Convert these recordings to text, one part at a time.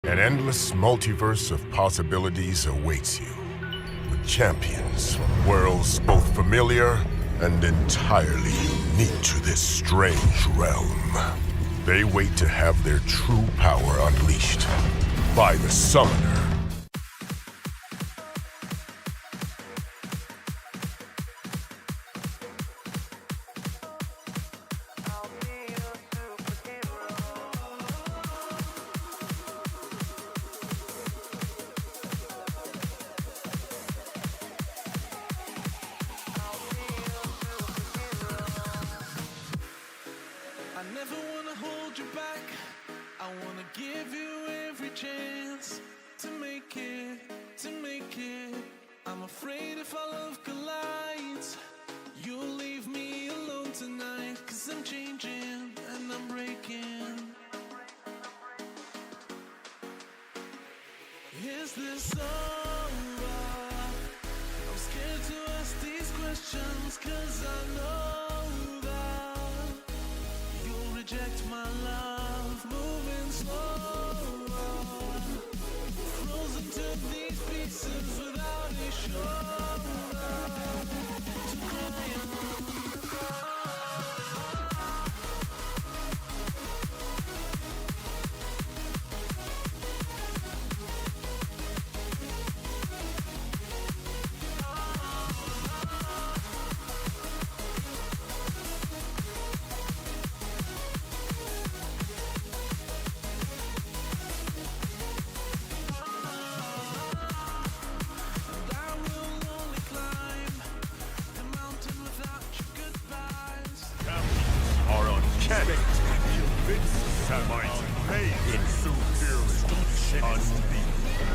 An endless multiverse of possibilities awaits you, with champions from worlds both familiar and entirely unique to this strange realm. They wait to have their true power unleashed by the Summoner.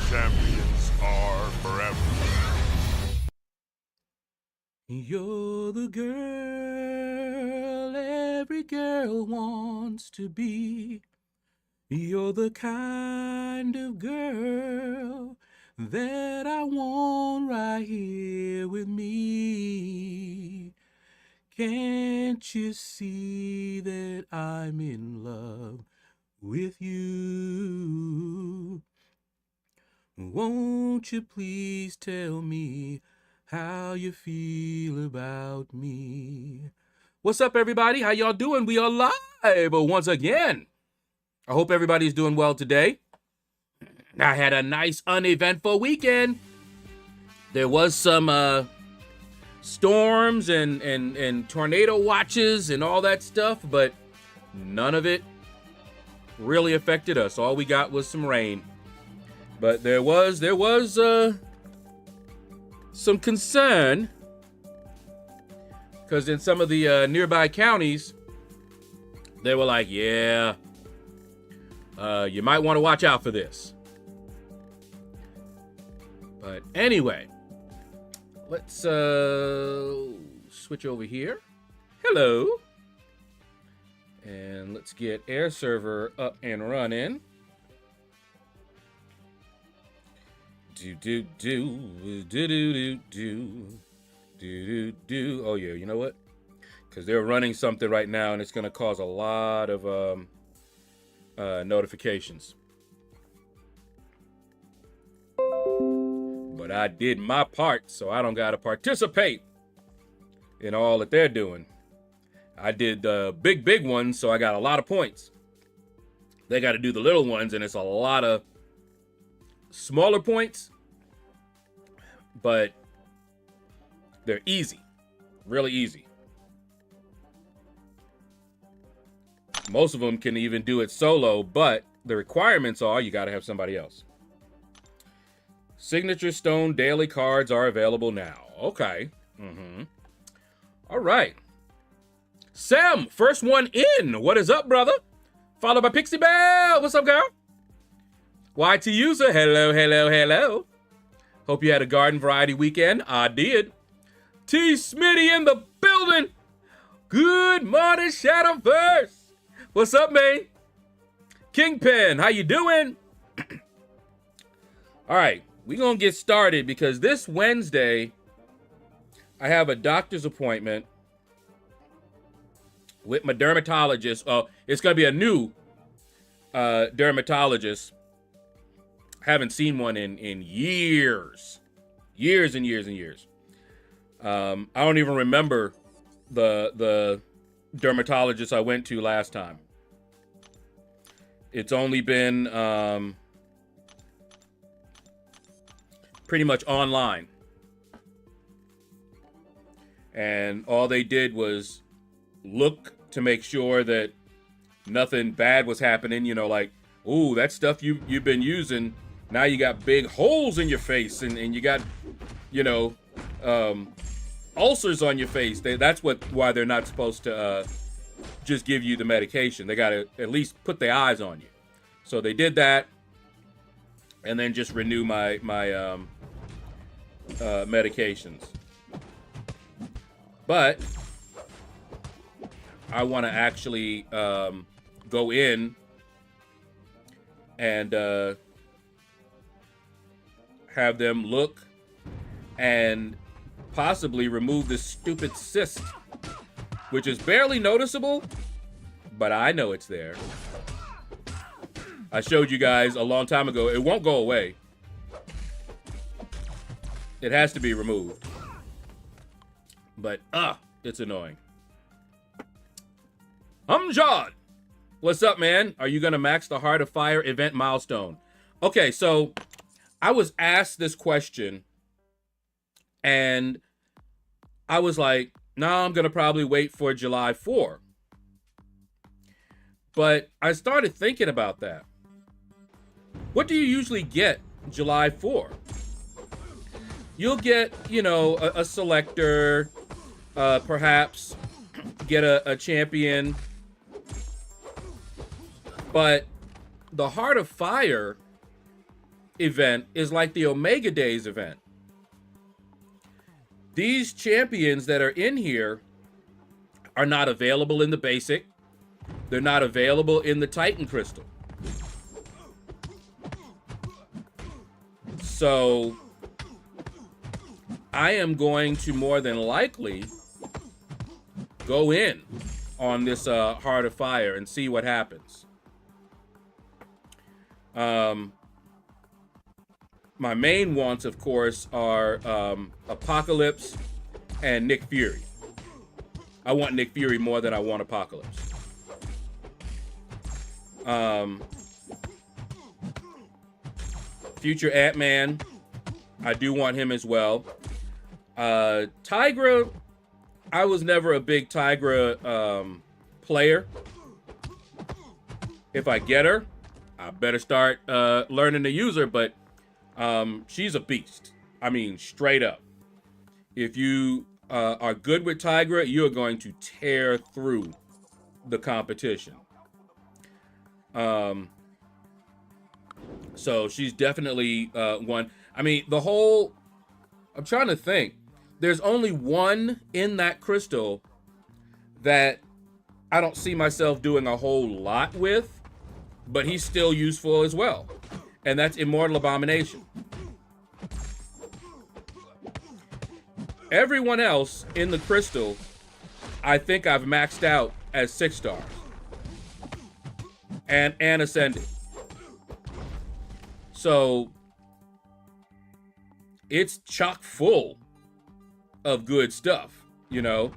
Champions are forever. You're the girl every girl wants to be. You're the kind of girl that I want right here with me. Can't you see that I'm in love with you? Won't you please tell me how you feel about me? What's up, everybody? How y'all doing? We are live once again. I hope everybody's doing well today. I had a nice uneventful weekend. There was some storms and tornado watches and all that stuff, but none of it really affected us. All we got was some rain. But there was some concern because in some of the nearby counties, they were like, yeah, you might want to watch out for this. But anyway, let's switch over here. Hello. And let's get Air Server up and running. Do. Oh yeah, you know what? Because they're running something right now, and it's going to cause a lot of notifications. But I did my part, so I don't got to participate in all that they're doing. I did the big ones, so I got a lot of points. They got to do the little ones, and it's a lot of smaller points, but they're easy, really easy. Most of them can even do it solo, but the requirements are you got to have somebody else. Signature Stone daily cards are available now. Okay. All right. Sam, first one in. What is up, brother? Followed by Pixie Bell. What's up, girl? YT User, hello. Hope you had a garden variety weekend. I did. T Smitty in the building. Good morning, Shadowverse. What's up, man? Kingpin, how you doing? All right, we're going to get started because this Wednesday, I have a doctor's appointment with my dermatologist. It's going to be a new dermatologist. Haven't seen one in years. Years and years and years. I don't even remember the dermatologist I went to last time. It's only been pretty much online. And all they did was look to make sure that nothing bad was happening. You know, like, ooh, that stuff you've been using, now you got big holes in your face, and you got, you know, ulcers on your face. That's why they're not supposed to just give you the medication. They got to at least put their eyes on you. So they did that, and then just renew my medications. But I want to actually go in and have them look and possibly remove this stupid cyst, which is barely noticeable, but I know it's there. I showed you guys a long time ago. It won't go away. It has to be removed. But, it's annoying. John. What's up, man? Are you going to max the Heart of Fire event milestone? Okay, so I was asked this question, and I was like, nah, I'm going to probably wait for July 4. But I started thinking about that. What do you usually get July 4? You'll get, you know, a selector, perhaps get a champion. But the Heart of Fire event is like the Omega Days event. These champions that are in here are not available in the basic. They're not available in the Titan Crystal. So I am going to more than likely go in on this Heart of Fire and see what happens. My main wants, of course, are Apocalypse and Nick Fury. I want Nick Fury more than I want Apocalypse. Future Ant-Man, I do want him as well. Tigra, I was never a big Tigra player. If I get her, I better start learning to use her, but she's a beast. I mean, straight up. If you are good with Tigra, you are going to tear through the competition. So she's definitely one. I mean, I'm trying to think. There's only one in that crystal that I don't see myself doing a whole lot with, but he's still useful as well. And that's Immortal Abomination. Everyone else in the crystal, I think I've maxed out as 6 stars. And Ascended. So it's chock full of good stuff, you know.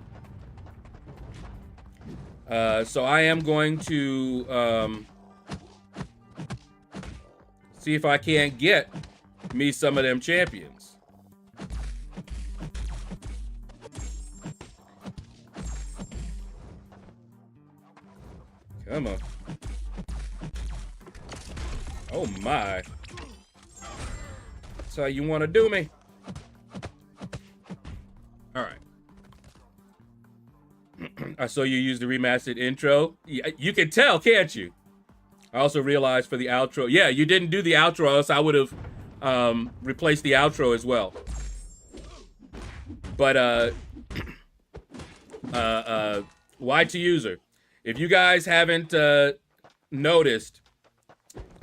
So I am going to see if I can't get me some of them champions. Come on. Oh my. That's how you want to do me. All right. I saw you use the remastered intro. You can tell, can't you? I also realized for the outro. Yeah, you didn't do the outro, else I would have replaced the outro as well. But Y2User, if you guys haven't noticed,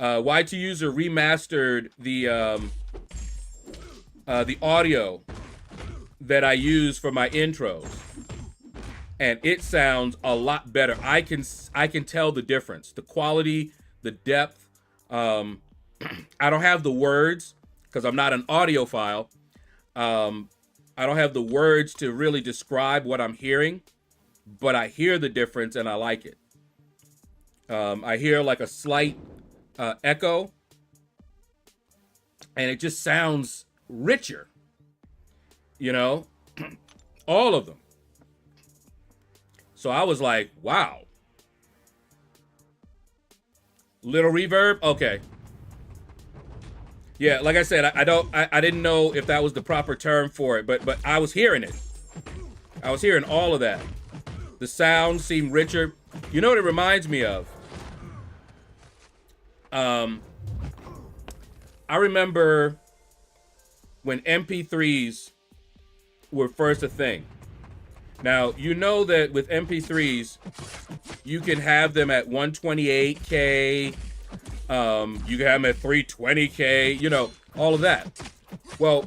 Y2User remastered the audio that I use for my intros, and it sounds a lot better. I can tell the difference, the quality, the depth. I don't have the words because I'm not an audiophile. I don't have the words to really describe what I'm hearing, but I hear the difference and I like it. I hear like a slight echo, and it just sounds richer, you know, all of them. So I was like, wow. Little reverb, okay. Yeah, like I said, I didn't know if that was the proper term for it, but I was hearing it. I was hearing all of that. The sound seemed richer. You know what it reminds me of? I remember when MP3s were first a thing. Now, you know that with MP3s, you can have them at 128K, you can have them at 320K, you know, all of that. Well,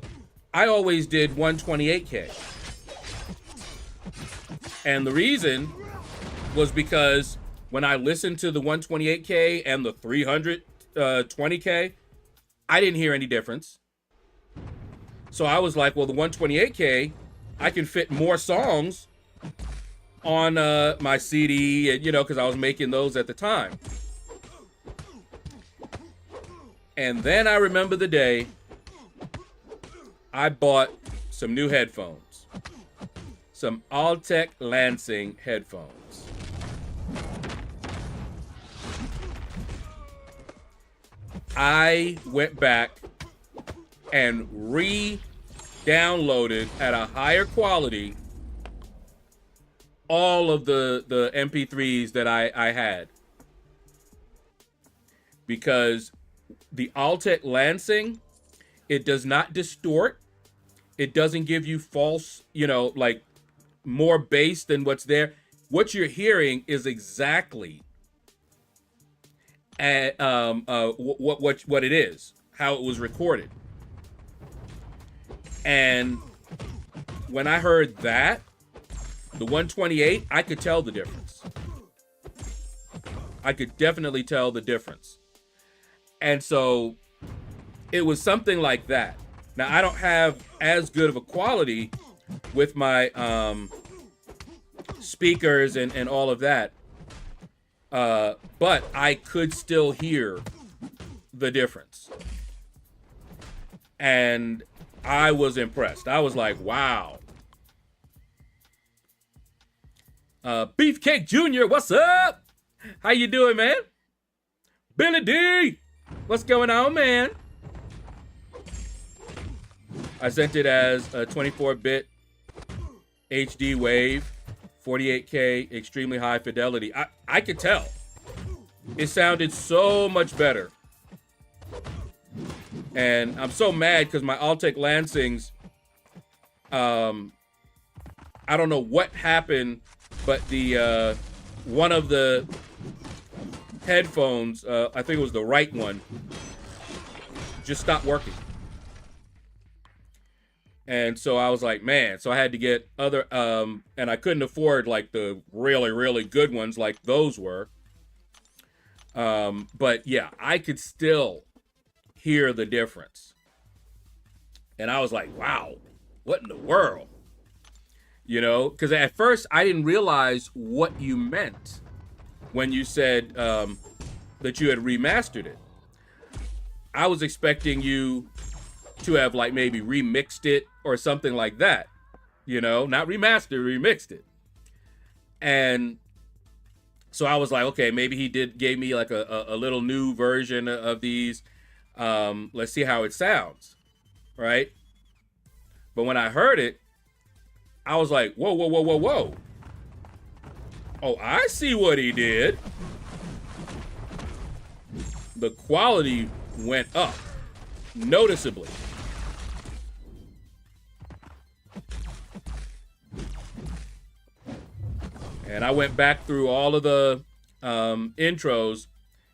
I always did 128K. And the reason was because when I listened to the 128K and the 320K, I didn't hear any difference. So I was like, well, the 128K, I can fit more songs on my CD, and, you know, because I was making those at the time. And then I remember the day I bought some new headphones. Some Altec Lansing headphones. I went back and re-downloaded at a higher quality all of the MP3s that I had. Because the Altec Lansing, it does not distort. It doesn't give you false, you know, like more bass than what's there. What you're hearing is exactly what it is, how it was recorded. And when I heard that, the 128, I could tell the difference. I could definitely tell the difference. And so it was something like that. Now, I don't have as good of a quality with my speakers and all of that. But I could still hear the difference. And I was impressed. I was like, wow. Beefcake Jr., what's up? How you doing, man? Billy D, what's going on, man? I sent it as a 24-bit HD wave, 48K, extremely high fidelity. I could tell. It sounded so much better. And I'm so mad because my Altec Lansings, I don't know what happened, but the one of the headphones, I think it was the right one, just stopped working. And so I was like, man, so I had to get other, and I couldn't afford like the really, really good ones like those were. But yeah, I could still hear the difference. And I was like, wow, what in the world? You know, because at first I didn't realize what you meant when you said that you had remastered it. I was expecting you to have like maybe remixed it or something like that, you know, not remastered, remixed it. And so I was like, okay, maybe he gave me like a little new version of these. Let's see how it sounds, right? But when I heard it, I was like, whoa, whoa, whoa, whoa, whoa. Oh, I see what he did. The quality went up noticeably. And I went back through all of the intros,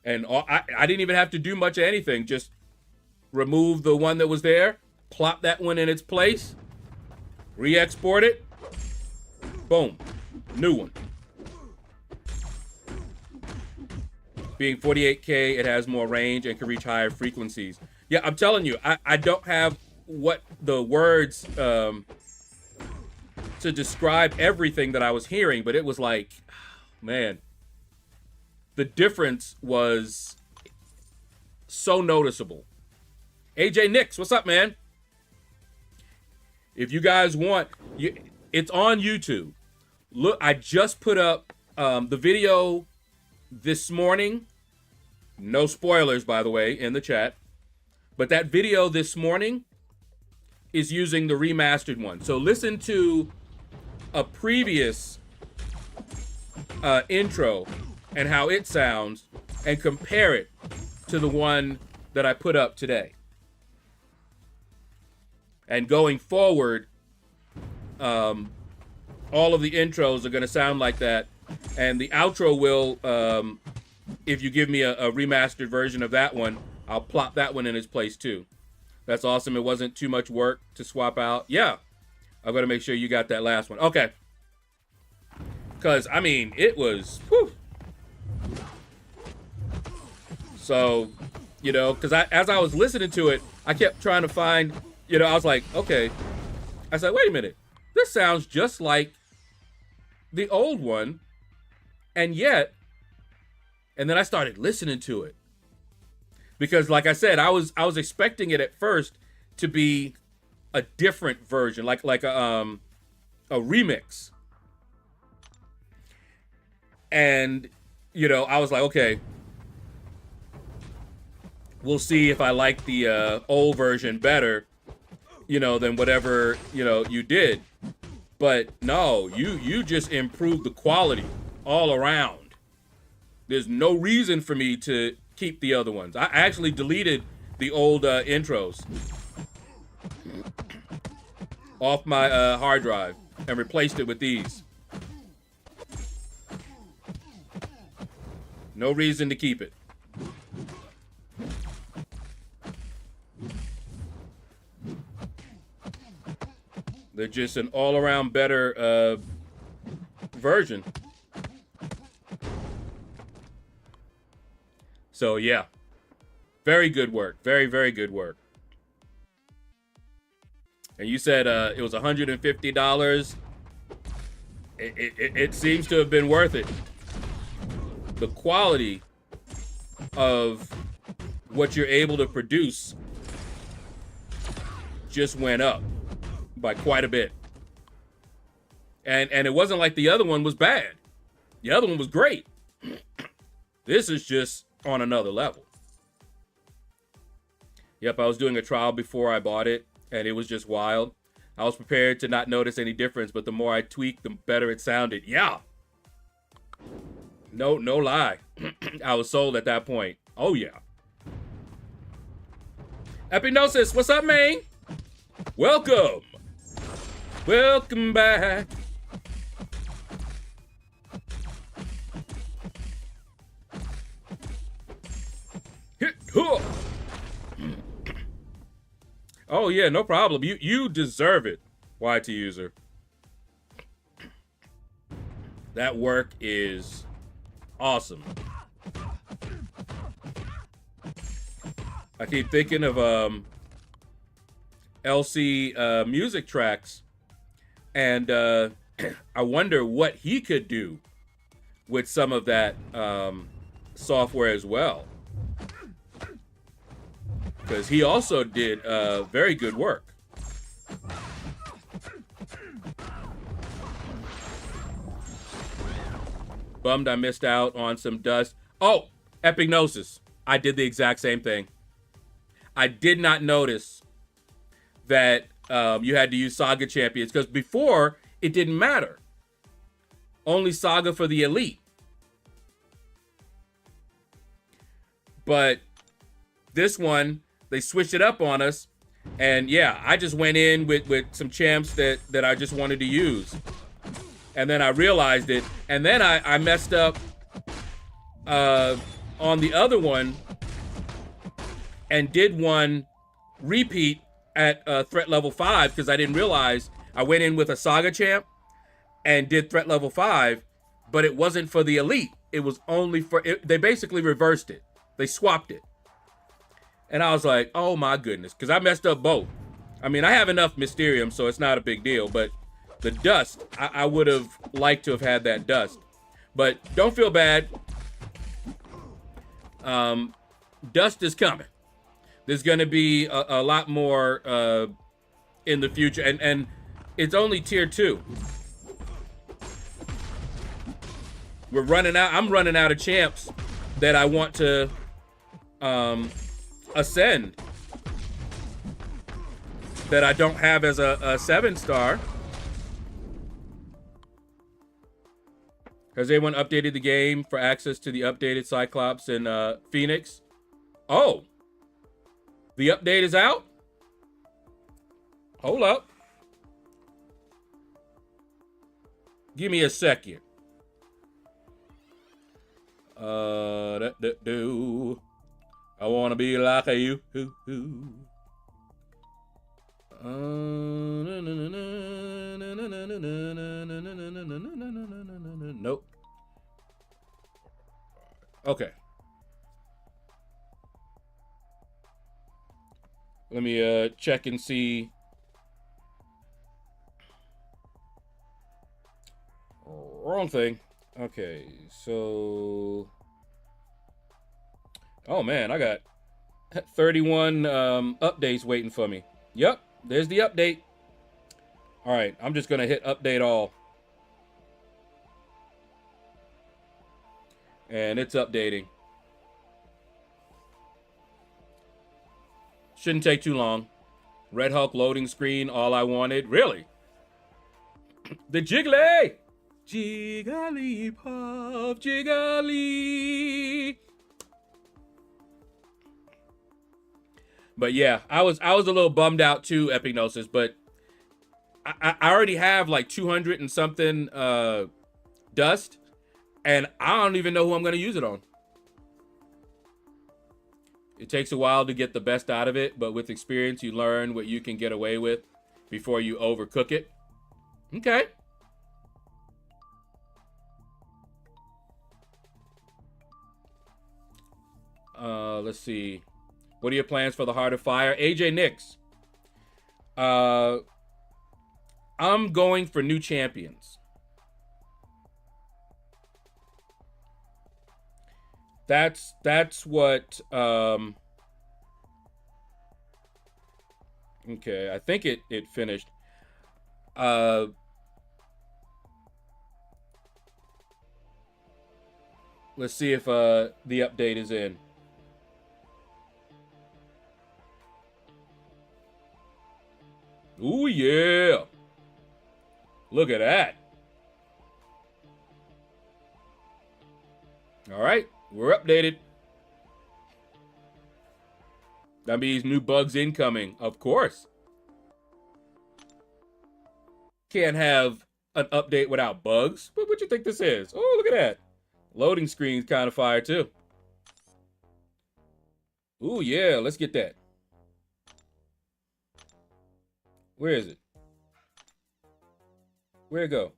and I didn't even have to do much of anything. Just remove the one that was there, plop that one in its place, re-export it, boom, new one. Being 48K, it has more range and can reach higher frequencies. Yeah, I'm telling you, I don't have what the words to describe everything that I was hearing, but it was like, man, the difference was so noticeable. AJ Nix, what's up, man? If you guys want, it's on YouTube. Look, I just put up the video this morning. No spoilers, by the way, in the chat. But that video this morning is using the remastered one. So listen to a previous intro and how it sounds and compare it to the one that I put up today. And going forward, all of the intros are going to sound like that. And the outro will, if you give me a remastered version of that one, I'll plop that one in its place too. That's awesome. It wasn't too much work to swap out. Yeah, I'm going to make sure you got that last one. Okay. Because, I mean, it was, whew. So, you know, because as I was listening to it, I kept trying to find, you know, I was like, okay. I said, wait a minute. This sounds just like the old one. And yet, and then I started listening to it. Because like I said, I was expecting it at first to be a different version, like a remix. And, you know, I was like, okay, we'll see if I like the old version better, you know, than whatever, you know, you did. But no, you just improved the quality all around. There's no reason for me to keep the other ones. I actually deleted the old intros off my hard drive and replaced it with these. No reason to keep it. They're just an all-around better version. So yeah, very good work. Very, very good work. And you said it was $150. It seems to have been worth it. The quality of what you're able to produce just went up by quite a bit. And it wasn't like the other one was bad. The other one was great. This is just on another level. Yep, I was doing a trial before I bought it, and it was just wild. I was prepared to not notice any difference, but the more I tweaked, the better it sounded. Yeah. No lie. I was sold at that point. Oh, yeah. Epinosis, what's up, man? Welcome. Welcome back. Oh yeah, no problem. You deserve it, YT user. That work is awesome. I keep thinking of LC music tracks, and I wonder what he could do with some of that software as well. Because he also did very good work. Bummed I missed out on some dust. Oh, Epignosis. I did the exact same thing. I did not notice that you had to use Saga Champions, because before, it didn't matter. Only Saga for the Elite. But this one, they switched it up on us. And yeah, I just went in with some champs that I just wanted to use. And then I realized it. And then I messed up on the other one and did one repeat at threat level 5, because I didn't realize I went in with a Saga champ and did threat level 5, but it wasn't for the Elite. it was only for it. They basically reversed it. They swapped it. And I was like, oh my goodness, because I messed up both. I mean, I have enough Mysterium, so it's not a big deal, but the dust, I would have liked to have had that dust. But don't feel bad. Dust is coming. There's going to be a lot more in the future, and it's only tier 2. We're running out. I'm running out of champs that I want to ascend that I don't have as a 7-star. Has anyone updated the game for access to the updated Cyclops and Phoenix? Oh, the update is out? Hold up. Give me a second. Do. I wanna be like a you. Nope. Okay. Let me check and see. Wrong thing. Okay, so oh man, I got 31 updates waiting for me. Yep, there's the update. All right, I'm just gonna hit update all. And it's updating. Shouldn't take too long. Red Hulk loading screen, all I wanted. Really? The Jiggly! Jigglypuff, Jiggly. But yeah, I was a little bummed out too, Epignosis, but I already have like 200 and something dust, and I don't even know who I'm gonna use it on. It takes a while to get the best out of it, but with experience, you learn what you can get away with before you overcook it. Okay. Let's see. What are your plans for the Heart of Fire? AJ Nix. I'm going for new champions. That's what okay, I think it finished. Let's see if the update is in. Ooh, yeah. Look at that. All right, we're updated. That means new bugs incoming, of course. Can't have an update without bugs. What you think this is? Oh, look at that. Loading screen's kind of fire, too. Ooh, yeah, let's get that. Where is it? Where'd it go?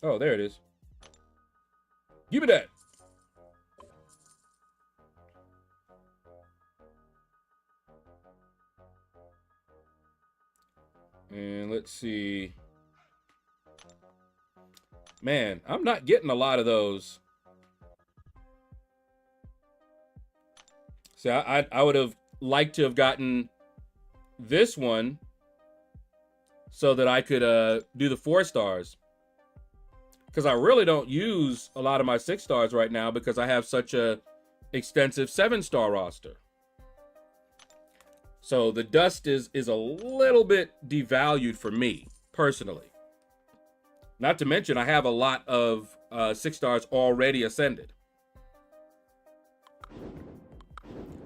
Oh, there it is. Give me that. And let's see. Man, I'm not getting a lot of those. So I would have liked to have gotten this one so that I could do the 4 stars. Because I really don't use a lot of my 6 stars right now because I have such a extensive 7-star roster. So the dust is a little bit devalued for me, personally. Not to mention, I have a lot of 6 stars already ascended.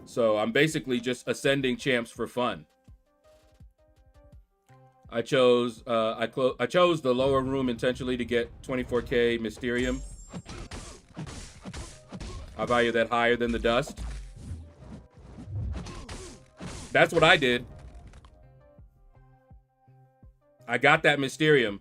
So I'm basically just ascending champs for fun. I chose I chose the lower room intentionally to get 24k Mysterium. I value that higher than the dust. That's what I did. I got that Mysterium.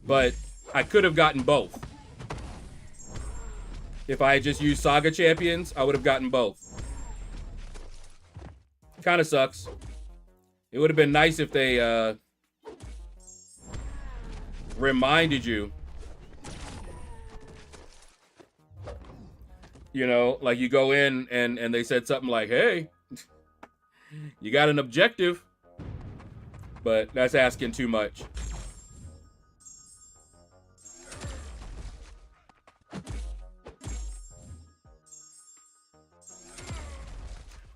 But I could have gotten both. If I had just used Saga Champions, I would have gotten both. Kind of sucks. It would have been nice if they reminded you. You know, like you go in and they said something like, hey, you got an objective. But that's asking too much.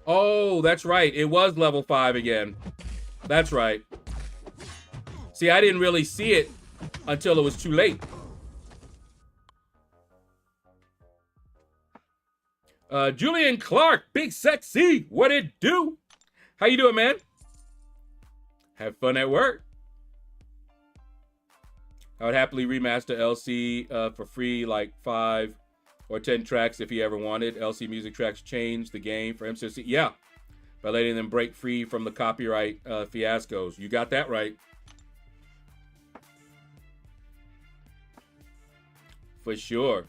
Oh, that's right. It was level 5 again. That's right. See, I didn't really see it until it was too late. Julian Clark, Big Sexy, what it do? How you doing, man? Have fun at work. I would happily remaster LC for free, like 5 or 10 tracks if he ever wanted. LC music tracks change the game for MCC. Yeah, by letting them break free from the copyright fiascos. You got that right. For sure.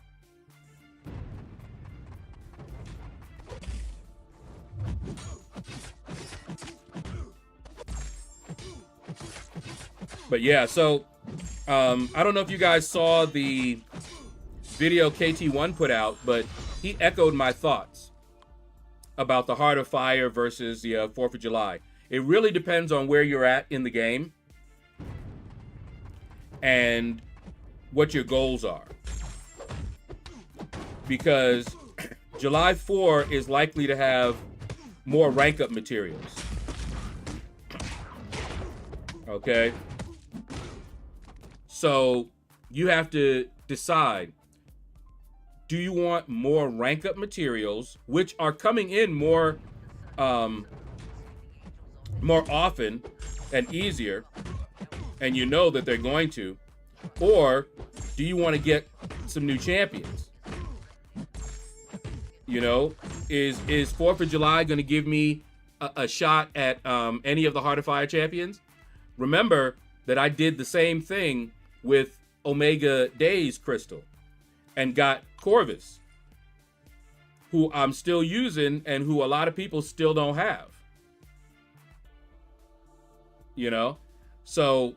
But yeah, so I don't know if you guys saw the video KT1 put out, but he echoed my thoughts about the Heart of Fire versus the 4th of July. It really depends on where you're at in the game and what your goals are. Because July 4 is likely to have more rank up materials. Okay? So you have to decide, do you want more rank up materials, which are coming in more often and easier, and you know that they're going to, or do you want to get some new champions? You know, is 4th of July going to give me a shot at any of the Heart of Fire champions? Remember that I did the same thing with Omega Days Crystal and got Corvus, who I'm still using and who a lot of people still don't have. You know? So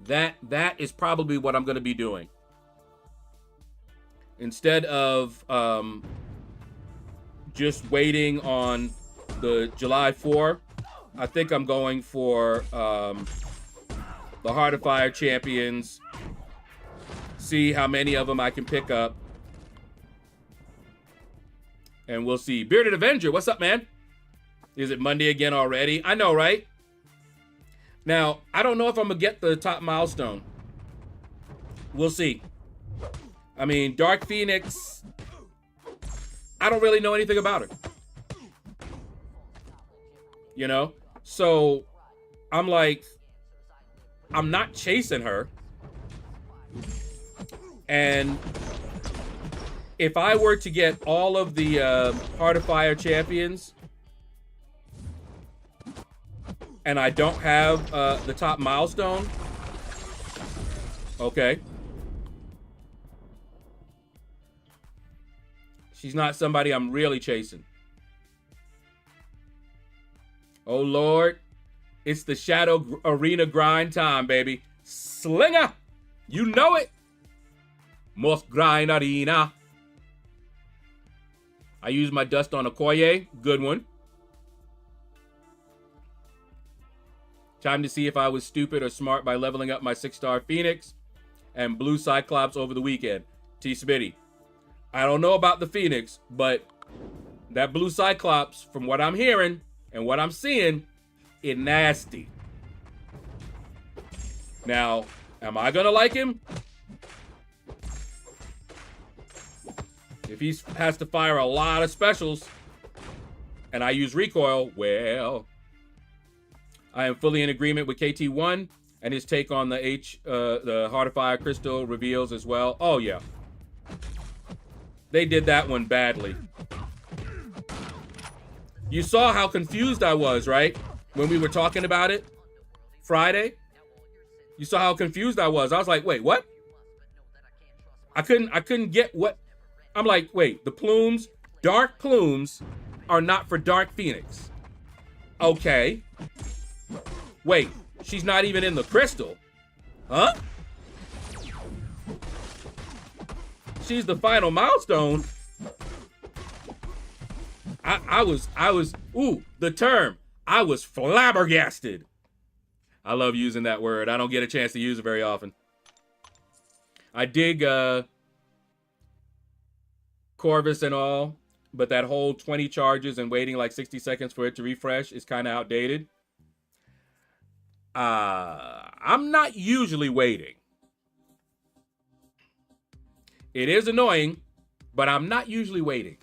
that is probably what I'm going to be doing. Instead of just waiting on the July 4, I think I'm going for the Heart of Fire champions. See how many of them I can pick up. And we'll see. Bearded Avenger, what's up, man? Is it Monday again already? I know, right? Now, I don't know if I'm going to get the top milestone. We'll see. I mean, Dark Phoenix, I don't really know anything about her. You know? So, I'm like, I'm not chasing her. And if I were to get all of the Heart of Fire champions, and I don't have the top milestone, okay. She's not somebody I'm really chasing. Oh, Lord. It's the Shadow Arena grind time, baby. Slinger. You know it. Most grind arena. I use my dust on Okoye. Good one. Time to see if I was stupid or smart by leveling up my 6-star Phoenix and Blue Cyclops over the weekend. T. Smitty. I don't know about the Phoenix, but that Blue Cyclops, from what I'm hearing and what I'm seeing, it nasty. Now, am I gonna like him? If he has to fire a lot of specials and I use recoil, well, I am fully in agreement with KT1 and his take on the Heart of Fire crystal reveals as well. Oh yeah. They did that one badly. You saw how confused I was, right? When we were talking about it Friday. You saw how confused I was. I was like, wait, what? I couldn't get what. I'm like, wait, the plumes, dark plumes are not for Dark Phoenix. Okay. Wait, she's not even in the crystal. Huh? She's the final milestone. I was, ooh, the term. I was flabbergasted. I love using that word. I don't get a chance to use it very often. I dig Corvus and all, but that whole 20 charges and waiting like 60 seconds for it to refresh is kind of outdated. I'm not usually waiting. It is annoying, but I'm not usually waiting.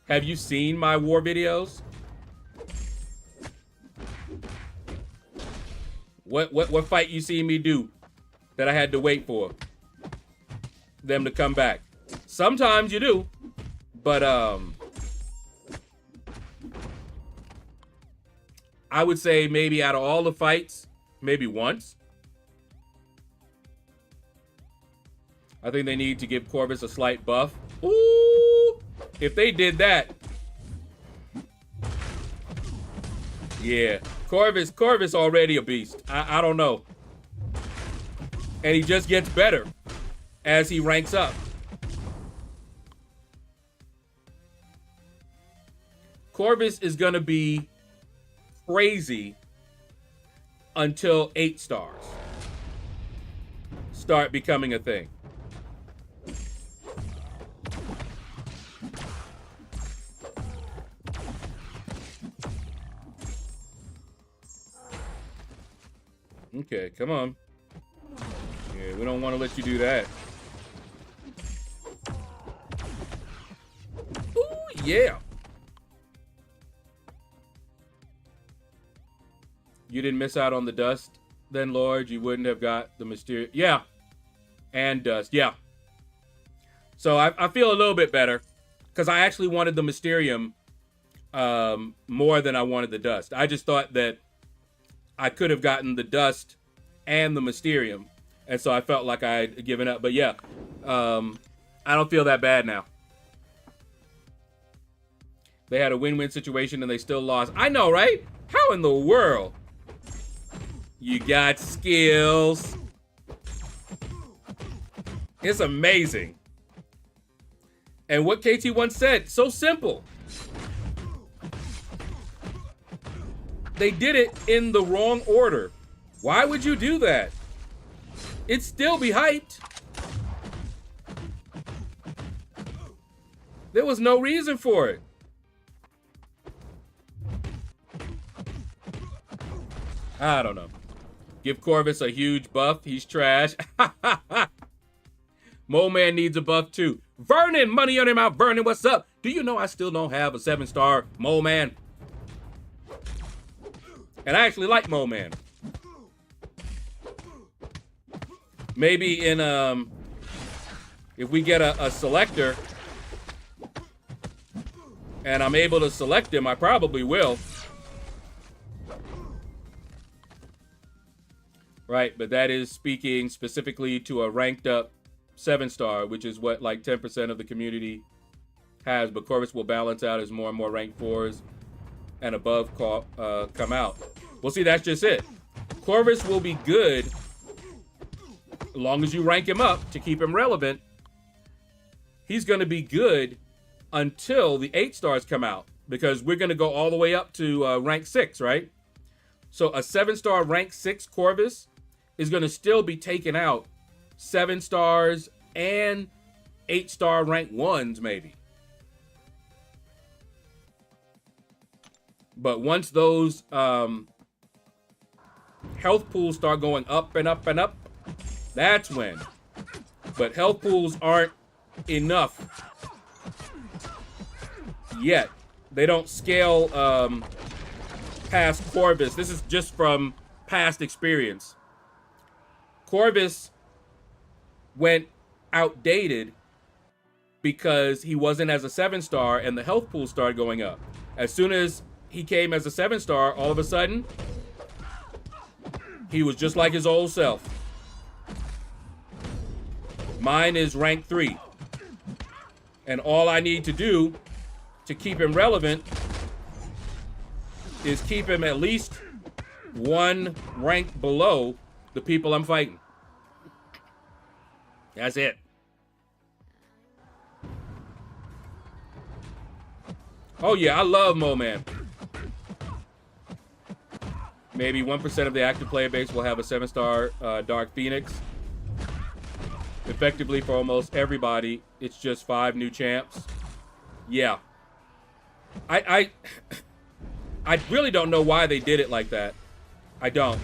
Have you seen my war videos? What fight you see me do that I had to wait for them to come back? Sometimes you do, but I would say maybe out of all the fights, maybe once. I think they need to give Corvus a slight buff. Ooh, if they did that. Yeah, Corvus already a beast. I don't know. And he just gets better as he ranks up. Corvus is gonna be crazy until 8 stars start becoming a thing. Okay, come on. Yeah, we don't want to let you do that. Ooh, yeah. You didn't miss out on the dust, then, Lord. You wouldn't have got the mysterious. Yeah. And dust. Yeah. So I feel a little bit better because I actually wanted the Mysterium more than I wanted the dust. I just thought that I could have gotten the dust and the Mysterium. And so I felt like I had given up. But yeah, I don't feel that bad now. They had a win-win situation and they still lost. I know, right? How in the world? You got skills. It's amazing. And what KT once said, so simple. They did it in the wrong order. Why would you do that? It'd still be hyped. There was no reason for it. I don't know. Give Corvus a huge buff. He's trash. Mole Man needs a buff too. Vernon, money on him out. Vernon, what's up? Do you know I still don't have a 7-star Mole Man? And I actually like Mole Man. Maybe in if we get a selector and I'm able to select him, I probably will. Right, but that is speaking specifically to a ranked up 7-star, which is what like 10% of the community has. But Corvus will balance out as more and more ranked 4s and above come out. Well, see, that's just it. Corvus will be good as long as you rank him up to keep him relevant. He's going to be good until the 8 stars come out, because we're going to go all the way up to rank 6, right? So a 7-star rank 6 Corvus is going to still be taking out 7 stars and 8-star rank 1s maybe. But once those health pools start going up and up and up, that's when. But health pools aren't enough yet. They don't scale past Corvus. This is just from past experience. Corvus went outdated because he wasn't as a 7-star and the health pool started going up. As soon as he came as a 7-star, all of a sudden, he was just like his old self. Mine is rank 3. And all I need to do to keep him relevant is keep him at least 1 rank below the people I'm fighting. That's it. Oh yeah, I love Mo Man. Maybe 1% of the active player base will have a 7-star Dark Phoenix. Effectively for almost everybody, it's just 5 new champs. Yeah. I really don't know why they did it like that. I don't.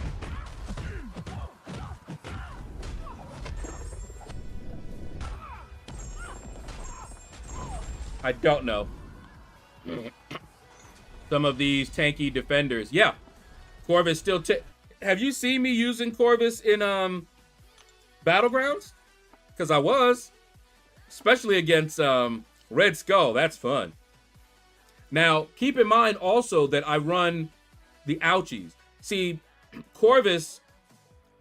I don't know. Some of these tanky defenders. Yeah. Corvus still... Have you seen me using Corvus in Battlegrounds? Because I was. Especially against Red Skull. That's fun. Now, keep in mind also that I run the ouchies. See, Corvus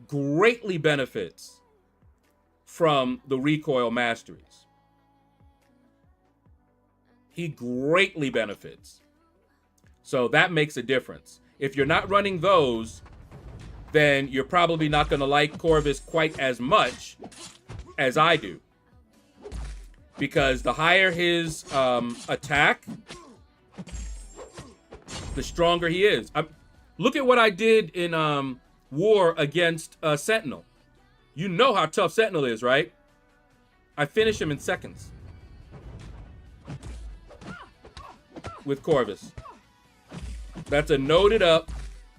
greatly benefits from the recoil masteries. He greatly benefits. So that makes a difference. If you're not running those, then you're probably not going to like Corvus quite as much as I do. Because the higher his attack, the stronger he is. Look at what I did in War against Sentinel. You know how tough Sentinel is, right? I finished him in seconds. With Corvus. That's a noted up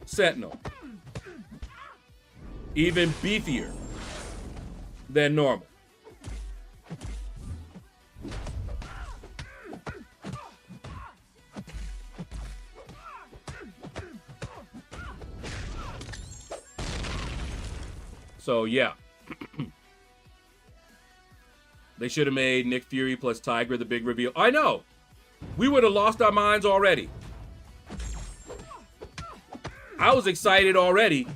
Sentinel. Even beefier than normal. So yeah. They should have made Nick Fury plus Tiger the big reveal. I know. We would have lost our minds already. I was excited already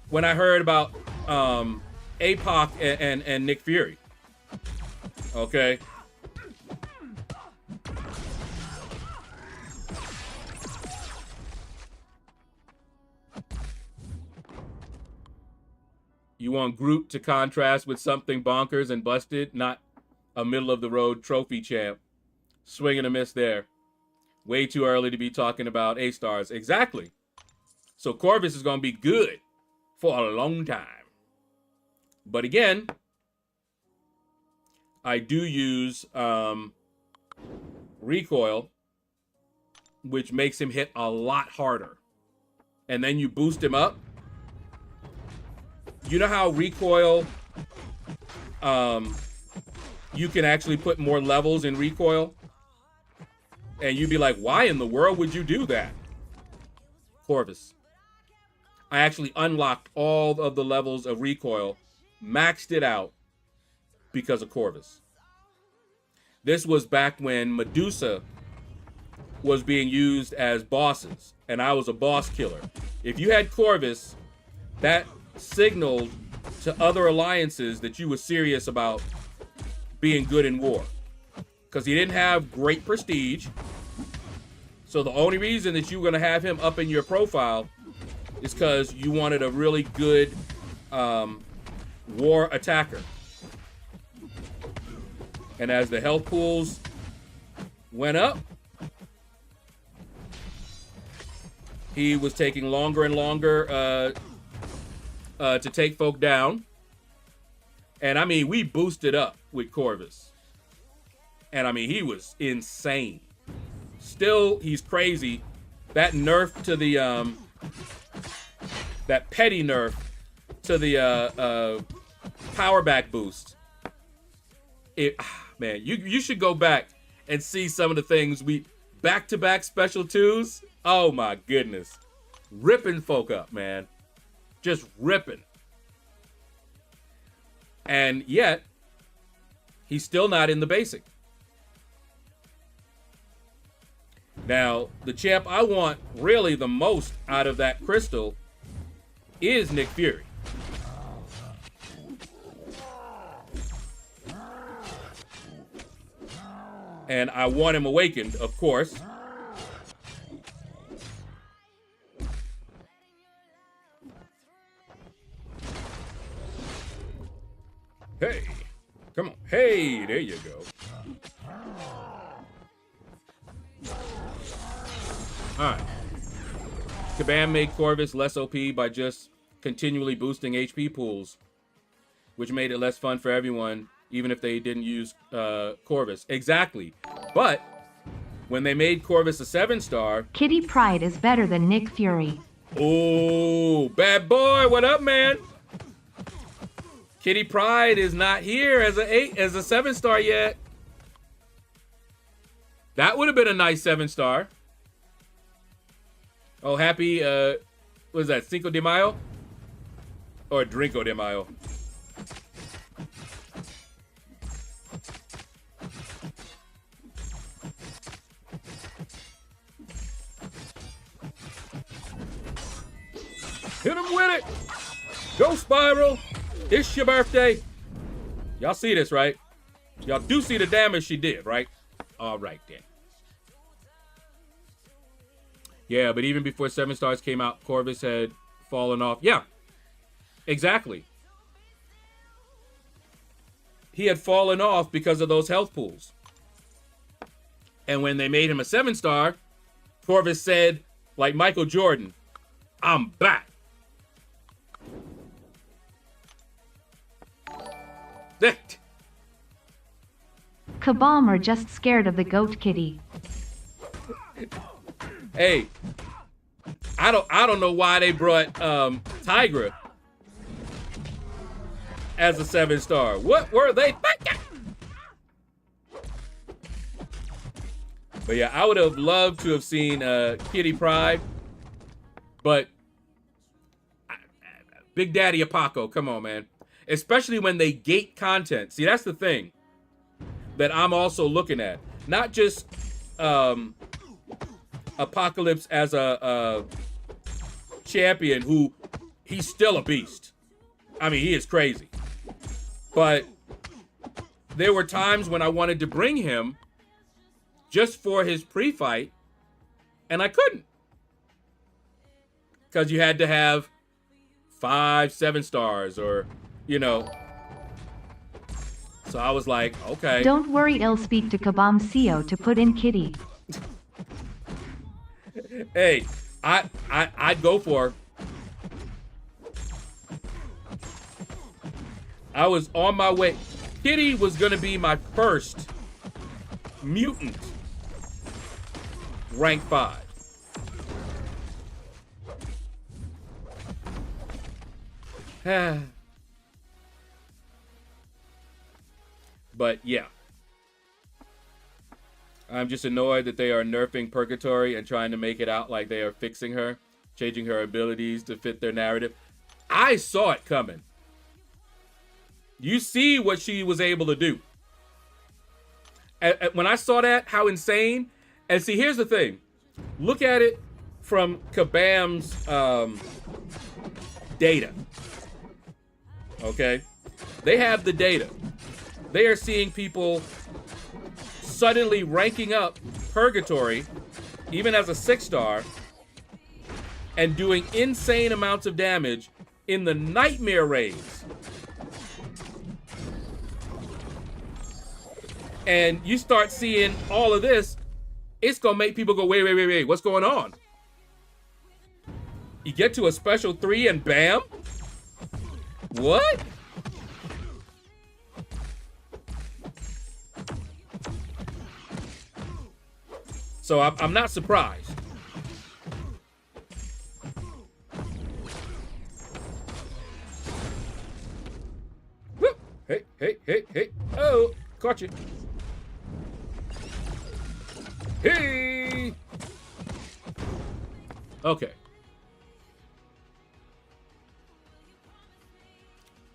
when I heard about APOC and Nick Fury. Okay. You want Groot to contrast with something bonkers and busted, not a middle-of-the-road trophy champ. Swing and a miss there. Way too early to be talking about A-stars. Exactly. So Corvus is going to be good for a long time. But again, I do use recoil, which makes him hit a lot harder. And then you boost him up. You know how recoil, you can actually put more levels in recoil? And you'd be like, why in the world would you do that? Corvus. I actually unlocked all of the levels of recoil, maxed it out because of Corvus. This was back when Medusa was being used as bosses, and I was a boss killer. If you had Corvus, that signaled to other alliances that you were serious about being good in war. Because he didn't have great prestige. So the only reason that you were going to have him up in your profile is because you wanted a really good war attacker. And as the health pools went up, he was taking longer and longer to take folk down. And I mean, we boosted up with Corvus. And I mean, he was insane. Still, he's crazy. That nerf to the, that petty nerf to the power back boost. Man, you should go back and see some of the things back-to-back special twos. Oh my goodness. Ripping folk up, man. Just ripping. And yet, he's still not in the basic. Now, the champ I want really the most out of that crystal is Nick Fury. And I want him awakened, of course. Hey, come on. Hey, there you go. All right. Kabam made Corvus less OP by just continually boosting HP pools, which made it less fun for everyone, even if they didn't use Corvus. Exactly. But when they made Corvus a 7-star... Kitty Pryde is better than Nick Fury. Oh, bad boy. What up, man? Kitty Pryde is not here as a 7-star yet. That would have been a nice 7-star. Oh, happy, what is that, Cinco de Mayo? Or Drinko de Mayo? Hit him with it! Go, Spiral! It's your birthday. Y'all see this, right? Y'all do see the damage she did, right? All right, then. Yeah, but even before 7-stars came out, Corvus had fallen off. Yeah, exactly. He had fallen off because of those health pools. And when they made him a 7-star, Corvus said, like Michael Jordan, I'm back. Kabam are just scared of the goat kitty. Hey, I don't know why they brought Tigra as a 7-star. What were they thinking? But yeah, I would have loved to have seen Kitty Pryde, but Big Daddy Apaco, come on, man. Especially when they gate content. See, that's the thing that I'm also looking at. Not just Apocalypse as a champion who he's still a beast. I mean, he is crazy. But there were times when I wanted to bring him just for his pre-fight, and I couldn't. Because you had to have 5 7-stars or, you know. So I was like, okay. Don't worry, I'll speak to Kabam CEO to put in Kitty. Hey, I'd go for her. I was on my way. Kitty was going to be my first mutant rank 5. But yeah. I'm just annoyed that they are nerfing Purgatory and trying to make it out like they are fixing her, changing her abilities to fit their narrative. I saw it coming. You see what she was able to do. When I saw that, how insane. And see, here's the thing. Look at it from Kabam's data. Okay? They have the data. They are seeing people suddenly ranking up Purgatory, even as a 6-star, and doing insane amounts of damage in the Nightmare raids. And you start seeing all of this, it's gonna make people go, wait, what's going on? You get to a special 3 and bam? What? So I'm not surprised. Whoop. Hey. Oh, caught you. Hey. Okay.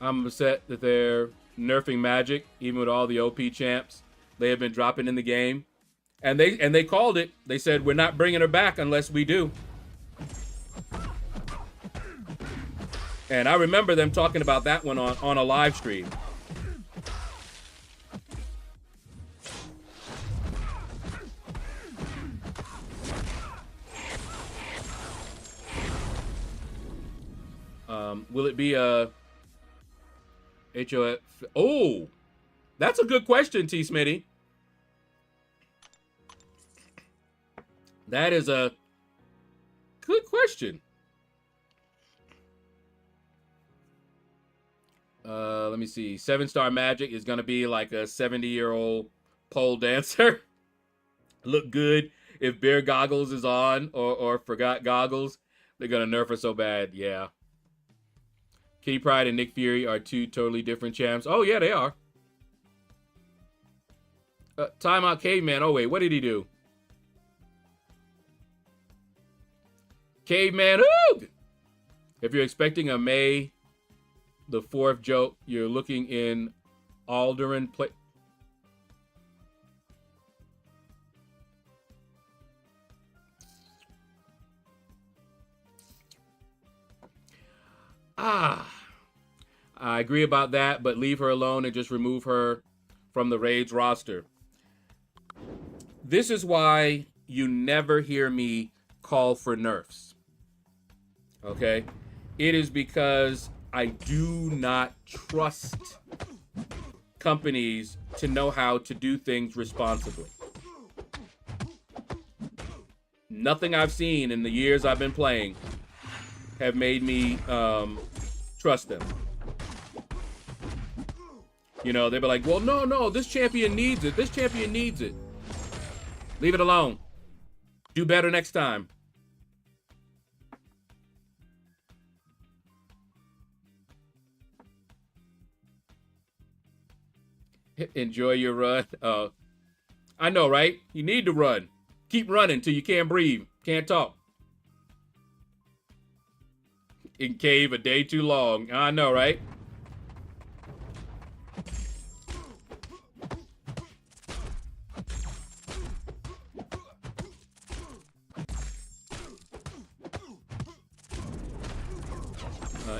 I'm upset that they're nerfing Magic, even with all the OP champs they have been dropping in the game. And they called it. They said, we're not bringing her back unless we do. And I remember them talking about that one on a live stream. Will it be a HOF? Oh, that's a good question, T. Smitty. That is a good question. Let me see. 7-star Magic is going to be like a 70-year-old pole dancer. Look good. If Bear Goggles is on or forgot Goggles, they're going to nerf her so bad. Yeah. Kitty Pryde and Nick Fury are two totally different champs. Oh, yeah, they are. Timeout Caveman. Oh, wait. What did he do? Caveman Hoog! If you're expecting a May the 4th joke, you're looking in Alderaan play. I agree about that, but leave her alone and just remove her from the Raids roster. This is why you never hear me call for nerfs. Okay? It is because I do not trust companies to know how to do things responsibly. Nothing I've seen in the years I've been playing have made me trust them. You know, they'll be like, well, no, this champion needs it. This champion needs it. Leave it alone. Do better next time. Enjoy your run. I know, right? You need to run. Keep running till you can't breathe, can't talk. In cave a day too long. I know, right?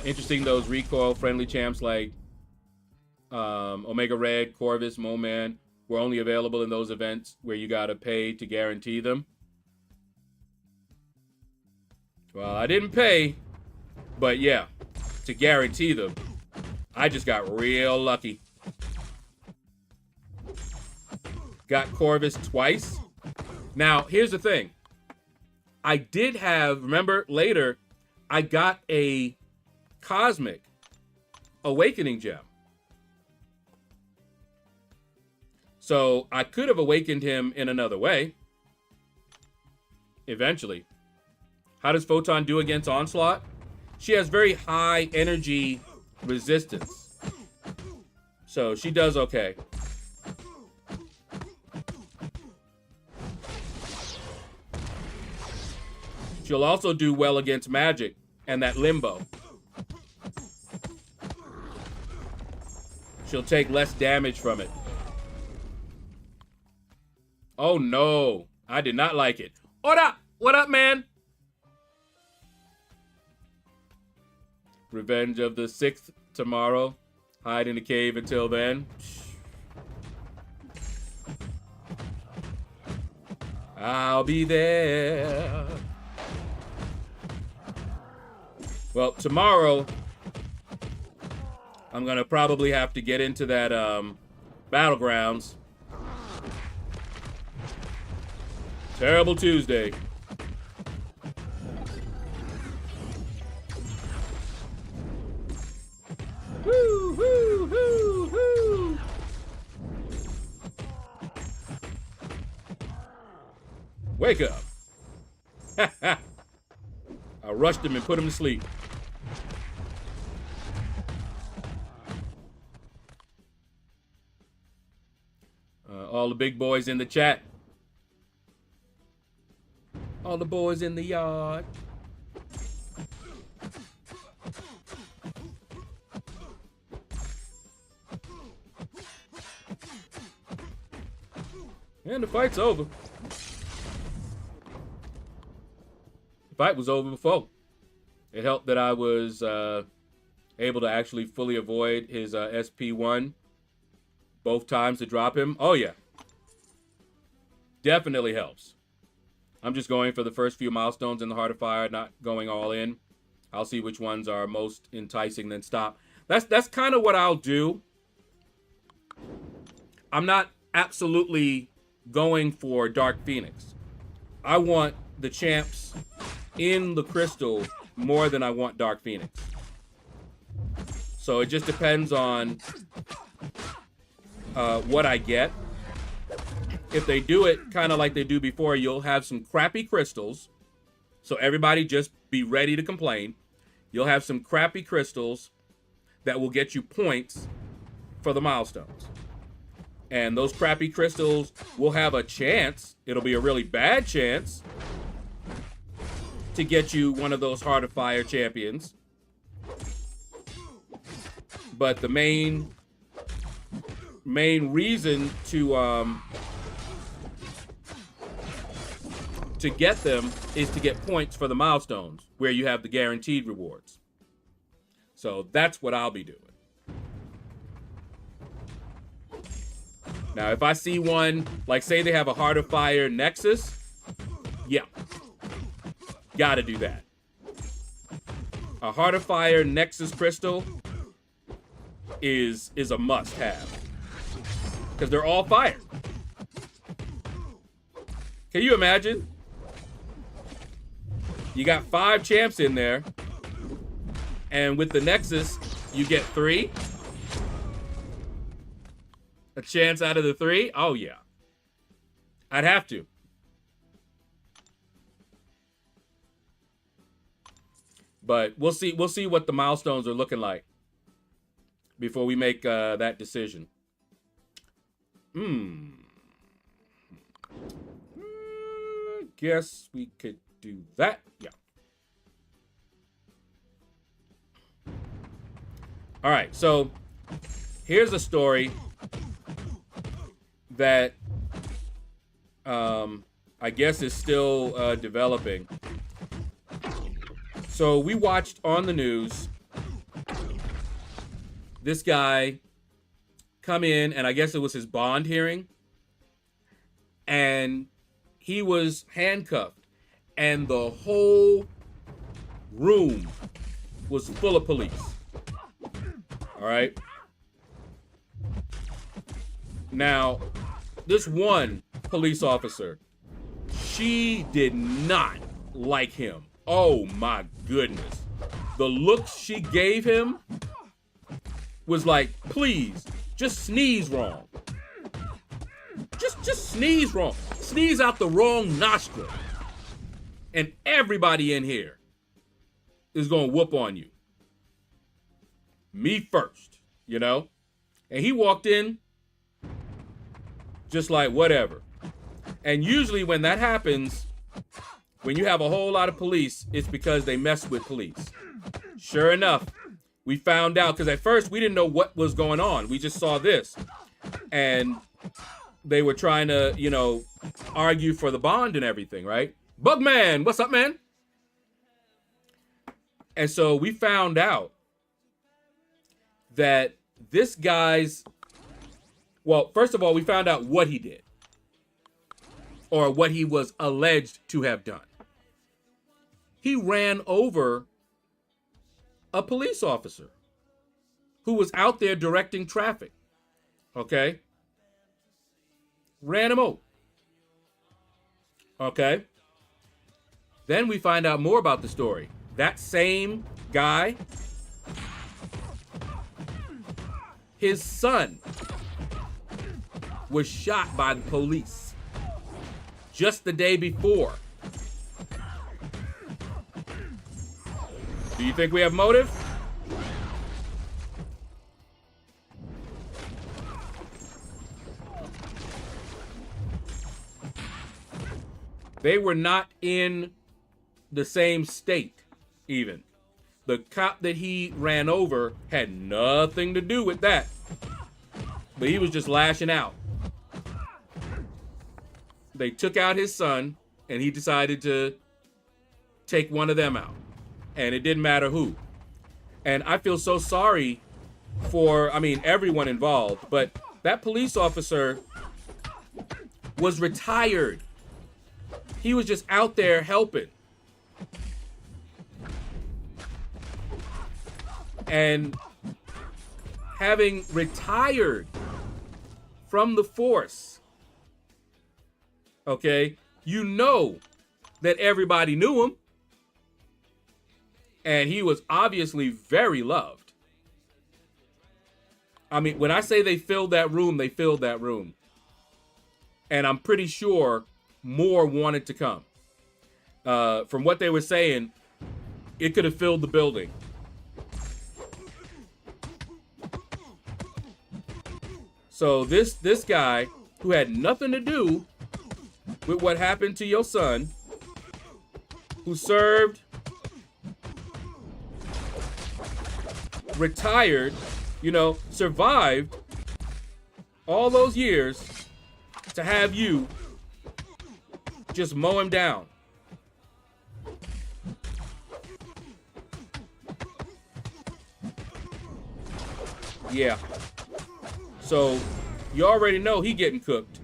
Interesting, those recoil-friendly champs like Omega Red, Corvus, Moman were only available in those events where you gotta pay to guarantee them. Well, I didn't pay, but yeah, to guarantee them. I just got real lucky. Got Corvus twice. Now, here's the thing. I did have, remember, later, I got a Cosmic Awakening Gem. So I could have awakened him in another way. Eventually. How does Photon do against Onslaught? She has very high energy resistance. So she does okay. She'll also do well against Magic and that Limbo. She'll take less damage from it. Oh no, I did not like it. What up? What up, man? Revenge of the 6th tomorrow. Hide in the cave until then. I'll be there. Well, tomorrow, I'm gonna probably have to get into that Battlegrounds. Terrible Tuesday. Woo, woo, woo, woo. Wake up. I rushed him and put him to sleep. All the big boys in the chat. All the boys in the yard. And the fight's over. The fight was over before. It helped that I was able to actually fully avoid his SP1 both times to drop him. Oh, yeah. Definitely helps. I'm just going for the first few milestones in the Heart of Fire, not going all in. I'll see which ones are most enticing, then stop. That's kind of what I'll do. I'm not absolutely going for Dark Phoenix. I want the champs in the crystal more than I want Dark Phoenix. So it just depends on what I get. If they do it kind of like they do before, you'll have some crappy crystals. So everybody just be ready to complain. You'll have some crappy crystals that will get you points for the milestones. And those crappy crystals will have a chance. It'll be a really bad chance to get you one of those Heart of Fire champions. But the main reason to get them is to get points for the milestones where you have the guaranteed rewards. So that's what I'll be doing. Now, if I see one, like say they have a Heart of Fire Nexus, yeah, gotta do that. A Heart of Fire Nexus crystal is a must-have because they're all fire. Can you imagine? You got 5 champs in there, and with the Nexus, you get 3. A chance out of the 3? Oh, yeah. I'd have to. But we'll see what the milestones are looking before we make that decision. Guess we could do that. Yeah. All right, so here's a story that I guess is still developing. So we watched on the news this guy come in, and I guess it was his bond hearing, and he was handcuffed, and the whole room was full of police. All right. Now, this one police officer, she did not like him. Oh my goodness. The looks she gave him was like, please, just sneeze wrong. Just sneeze wrong. Sneeze out the wrong nostril. And everybody in here is going to whoop on you. Me first, you know? And he walked in just like whatever. And usually when that happens, when you have a whole lot of police, it's because they mess with police. Sure enough, we found out, because at first we didn't know what was going on. We just saw this. And they were trying to, you know, argue for the bond and everything, right? Bugman, what's up, man? And so we found out that this guy's, well, first of all, we found out what he did, or what he was alleged to have done. He ran over a police officer who was out there directing traffic. Okay? Ran him over. Okay? Then we find out more about the story. That same guy, his son was shot by the police just the day before. Do you think we have motive? They were not in the same state, even. The cop that he ran over had nothing to do with that. But he was just lashing out. they took out his son, and he decided to take one of them out. And it didn't matter who. And I feel so sorry for, I mean, everyone involved, but that police officer was retired. He was just out there helping. And having retired from the force, okay, you know that everybody knew him. And he was obviously very loved. I mean, when I say they filled that room, they filled that room. And I'm pretty sure more wanted to come. From what they were saying, it could have filled the building. So this guy who had nothing to do with what happened to your son, who served, retired, you know, survived all those years to have you just mow him down. Yeah. So you already know he getting cooked.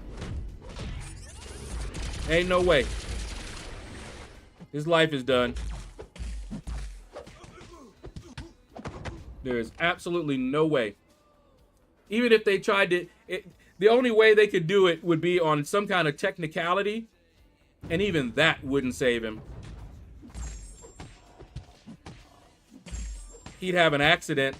Ain't no way. His life is done. There is absolutely no way. Even if they tried to, the only way they could do it would be on some kind of technicality, and even that wouldn't save him. He'd have an accident.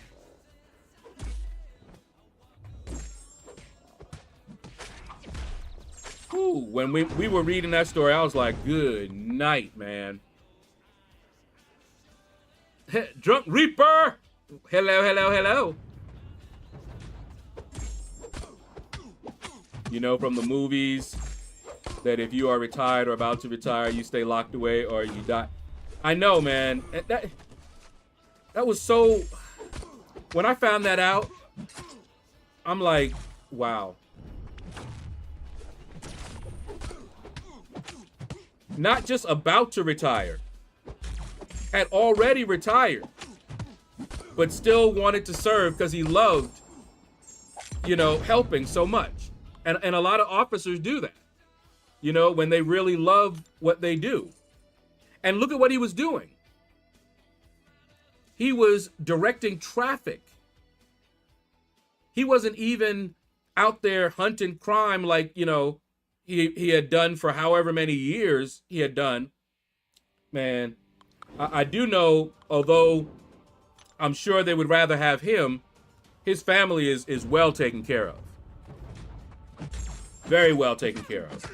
Ooh, when we were reading that story, I was like, good night, man. Drunk Reaper! Hello, hello, hello. You know, from the movies, that if you are retired or about to retire, you stay locked away or you die. I know, man. That was so... When I found that out, I'm like, wow. Not just about to retire. Had already retired. But still wanted to serve because he loved, you know, helping so much. And a lot of officers do that, you know, when they really love what they do. And look at what he was doing. He was directing traffic. He wasn't even out there hunting crime like, you know, he had done for however many years he had done. Man, I do know, although I'm sure they would rather have him, his family is well taken care of. Very well taken care of.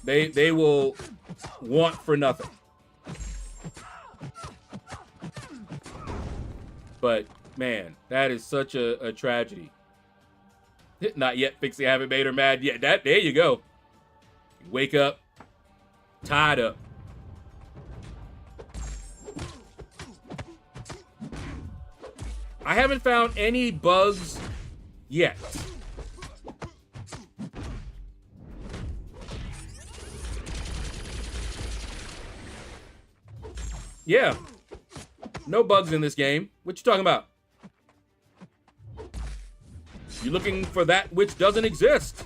They will want for nothing. But man, that is such a tragedy. Not yet, Fixie. Haven't made her mad yet. There you go. Wake up, tied up. I haven't found any bugs yet. Yeah. No bugs in this game. What you talking about? You looking for that which doesn't exist.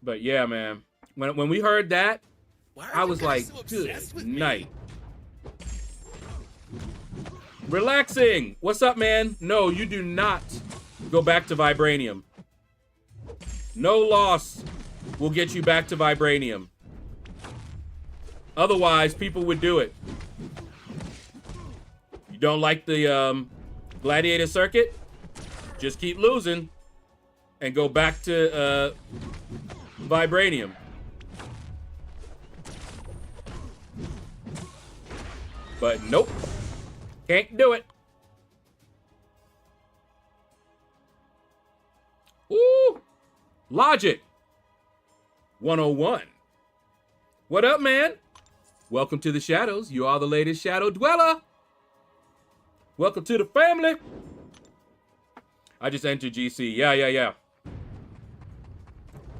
But yeah, man. When we heard that, I was like, good night. Relaxing. What's up, man? No, you do not go back to Vibranium. No loss will get you back to Vibranium. Otherwise, people would do it. You don't like the Gladiator circuit? Just keep losing and go back to Vibranium. But nope, can't do it. Ooh, Logic 101. What up, man? Welcome to the shadows. You are the latest shadow dweller. Welcome to the family. I just entered GC. Yeah.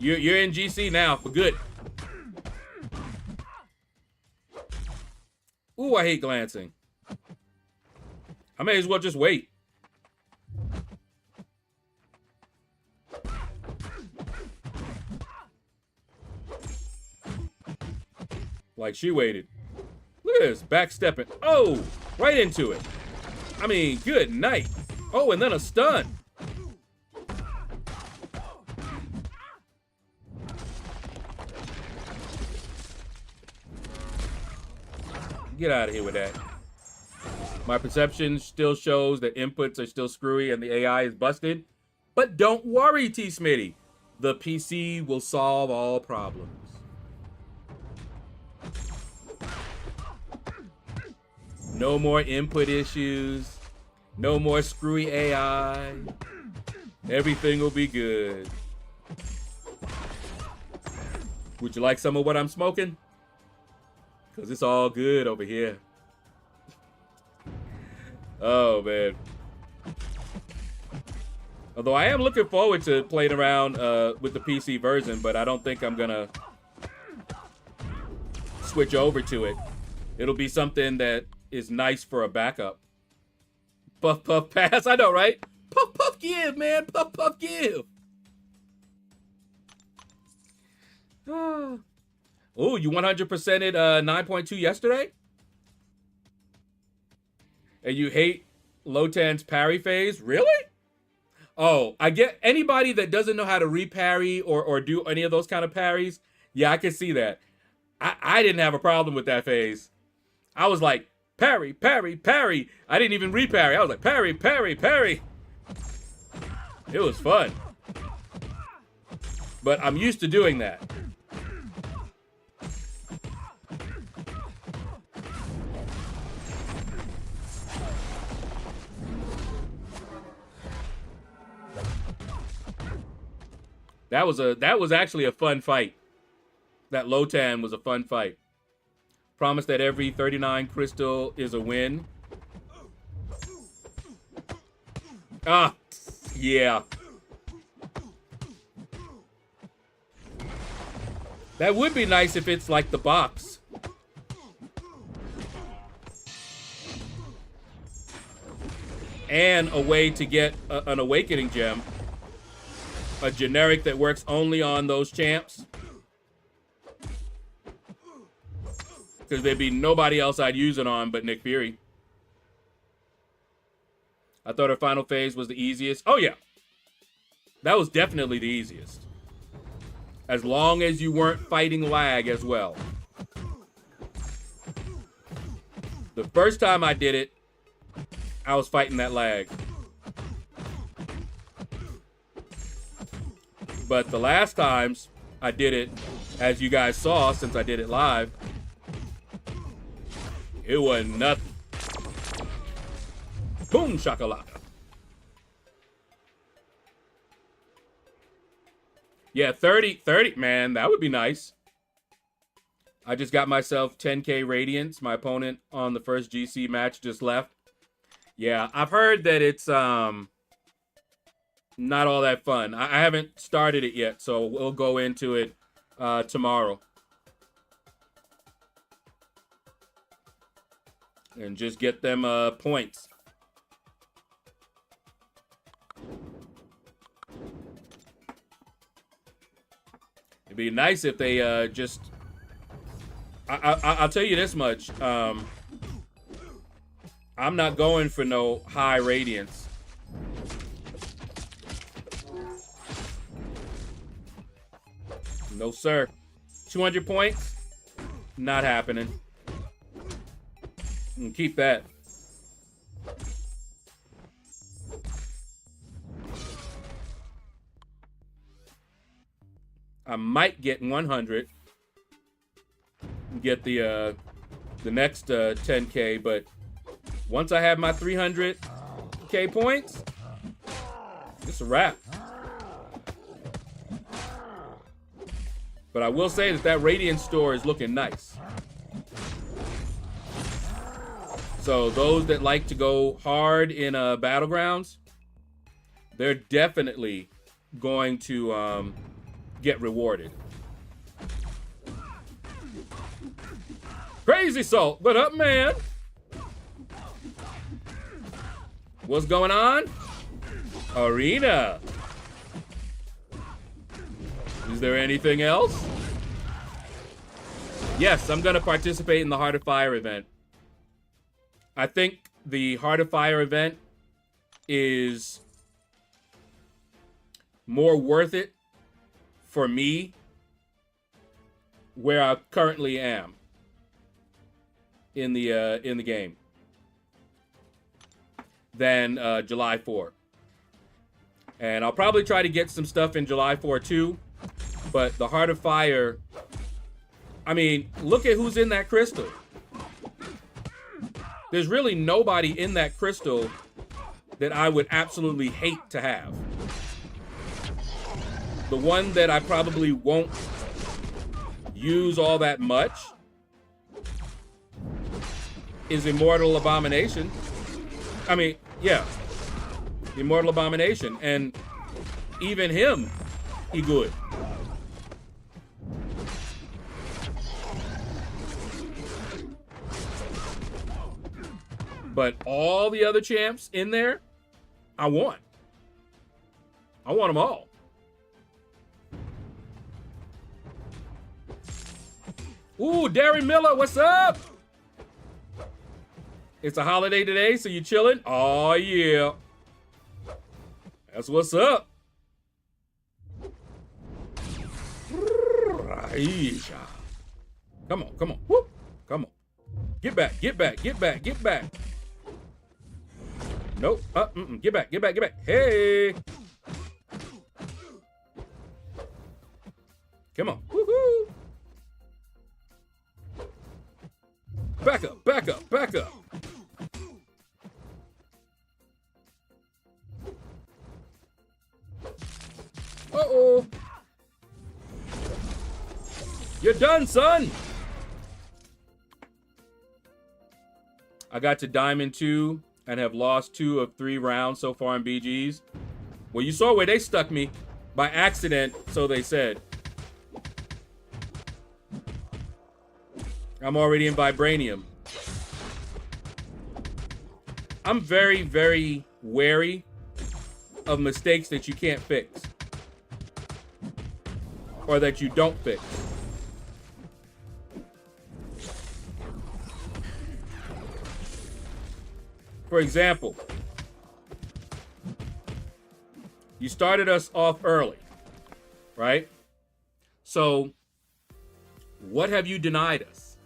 You're in GC now for good. Ooh, I hate glancing. I may as well just wait. Like she waited. Look at this, backstepping. Oh, right into it. I mean, good night. Oh, and then a stun. Get out of here with that. My perception still shows that inputs are still screwy and the AI is busted. But don't worry, T-Smitty. The PC will solve all problems. No more input issues. No more screwy AI. Everything will be good. Would you like some of what I'm smoking? Because it's all good over here. Oh, man. Although I am looking forward to playing around with the PC version, but I don't think I'm going to switch over to it. It'll be something that is nice for a backup. Puff, puff, pass. I know, right? Puff, puff, give, man. Puff, puff, give. Oh, you 100%ed 9.2 yesterday? And you hate Lotan's parry phase? Really? Oh, I get anybody that doesn't know how to reparry or do any of those kind of parries. Yeah, I can see that. I didn't have a problem with that phase. I was like, parry, parry, parry. I didn't even reparry. I was like, parry, parry, parry. It was fun. But I'm used to doing that. That was actually a fun fight. That Lotan was a fun fight. Promise that every 39 crystal is a win. Ah, yeah. That would be nice if it's like the box. And a way to get an awakening gem. A generic that works only on those champs. Because there'd be nobody else I'd use it on but Nick Fury. I thought her final phase was the easiest. Oh, yeah. That was definitely the easiest. As long as you weren't fighting lag as well. The first time I did it, I was fighting that lag. But the last times I did it, as you guys saw, since I did it live, it wasn't nothing. Boom shakalaka. Yeah, 30, man, that would be nice. I just got myself 10k radiance. My opponent on the first GC match just left. Yeah, I've heard that it's not all that fun. I haven't started it yet, so we'll go into it tomorrow. And just get them points. It'd be nice if they just... I'll tell you this much. I'm not going for no high radiance. No, sir. 200 points? Not happening. And keep that. I might get 100. Get the next 10k, but once I have my 300k points, it's a wrap. But I will say that Radiant store is looking nice. So those that like to go hard in Battlegrounds, they're definitely going to get rewarded. Crazy Salt, what up, man? What's going on? Arena. Is there anything else? Yes, I'm going to participate in the Heart of Fire event. I think the Heart of Fire event is more worth it for me where I currently am in the game than July 4. And I'll probably try to get some stuff in July 4 too. But the Heart of Fire, I mean, look at who's in that crystal. There's really nobody in that crystal that I would absolutely hate to have. The one that I probably won't use all that much is Immortal Abomination. I mean, yeah. Immortal Abomination. And even him, he good. But all the other champs in there, I want. I want them all. Ooh, Darren Miller, what's up? It's a holiday today, so you chilling? Oh, yeah. That's what's up. Come on, come on. Whoop. Come on. Get back, get back, get back, get back. Nope. Get back, get back, get back. Hey. Come on. Woohoo. Back up, back up, back up. Uh-oh. You're done, son. I got to Diamond 2 and have lost 2 of 3 rounds so far in BGs. Well, you saw where they stuck me by accident, so they said. I'm already in Vibranium. I'm very, very wary of mistakes that you can't fix. Or that you don't fix. For example, you started us off early, right? So, what have you denied us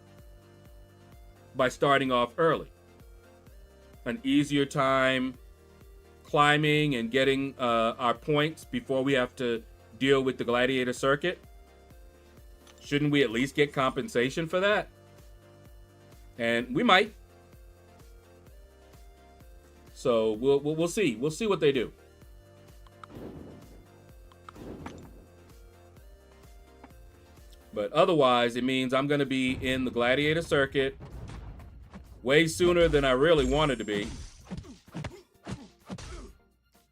by starting off early? An easier time climbing and getting our points before we have to deal with the gladiator circuit? Shouldn't we at least get compensation for that? And we might. So we'll see. We'll see what they do. But otherwise, it means I'm going to be in the gladiator circuit way sooner than I really wanted to be.